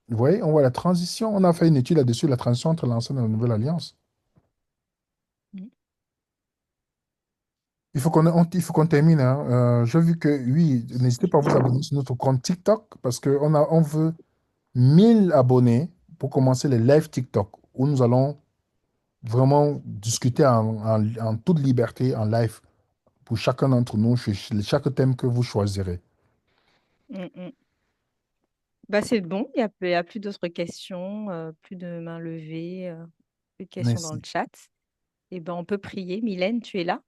Vous voyez, on voit la transition. On a fait une étude là-dessus, la transition entre l'ancienne et la nouvelle alliance. mhm. Il faut qu'on termine, hein. J'ai vu que, oui, n'hésitez pas à vous abonner sur notre compte TikTok parce qu'on veut 1000 abonnés pour commencer les live TikTok où nous allons vraiment discuter en toute liberté en live pour chacun d'entre nous, sur chaque thème que vous choisirez. Mhm. Bah, c'est bon, il y a plus d'autres questions, plus de mains levées, plus de questions dans le Merci. chat. Et ben, on peut prier. Mylène, tu es là?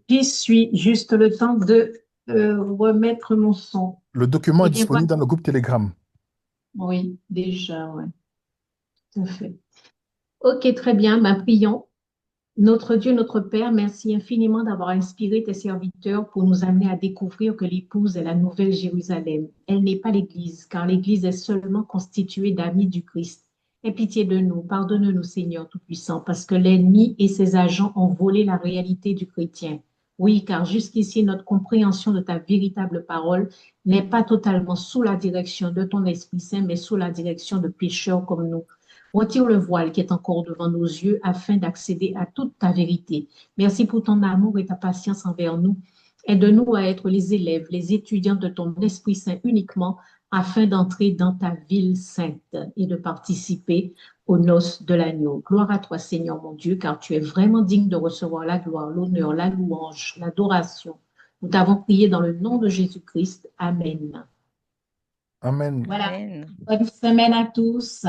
J'y suis juste le temps de remettre mon son. Le document est Eh bien, voilà. disponible dans le groupe Telegram. Oui, déjà, ouais, tout à fait. Ok, très bien, ben, prions. Notre Dieu, notre Père, merci infiniment d'avoir inspiré tes serviteurs pour nous amener à découvrir que l'épouse est la nouvelle Jérusalem. Elle n'est pas l'Église, car l'Église est seulement constituée d'amis du Christ. Aie pitié de nous, pardonne-nous, Seigneur Tout-Puissant, parce que l'ennemi et ses agents ont volé la réalité du chrétien. Oui, car jusqu'ici, notre compréhension de ta véritable parole n'est pas totalement sous la direction de ton Esprit Saint, mais sous la direction de pécheurs comme nous. Retire le voile qui est encore devant nos yeux afin d'accéder à toute ta vérité. Merci pour ton amour et ta patience envers nous Aide-nous à être les élèves, les étudiants de ton Esprit Saint uniquement, afin d'entrer dans ta ville sainte et de participer aux noces de l'agneau. Gloire à toi, Seigneur mon Dieu, car tu es vraiment digne de recevoir la gloire, l'honneur, la louange, l'adoration. Nous t'avons prié dans le nom de Jésus-Christ. Amen. Amen. Voilà. Amen. Bonne semaine à tous.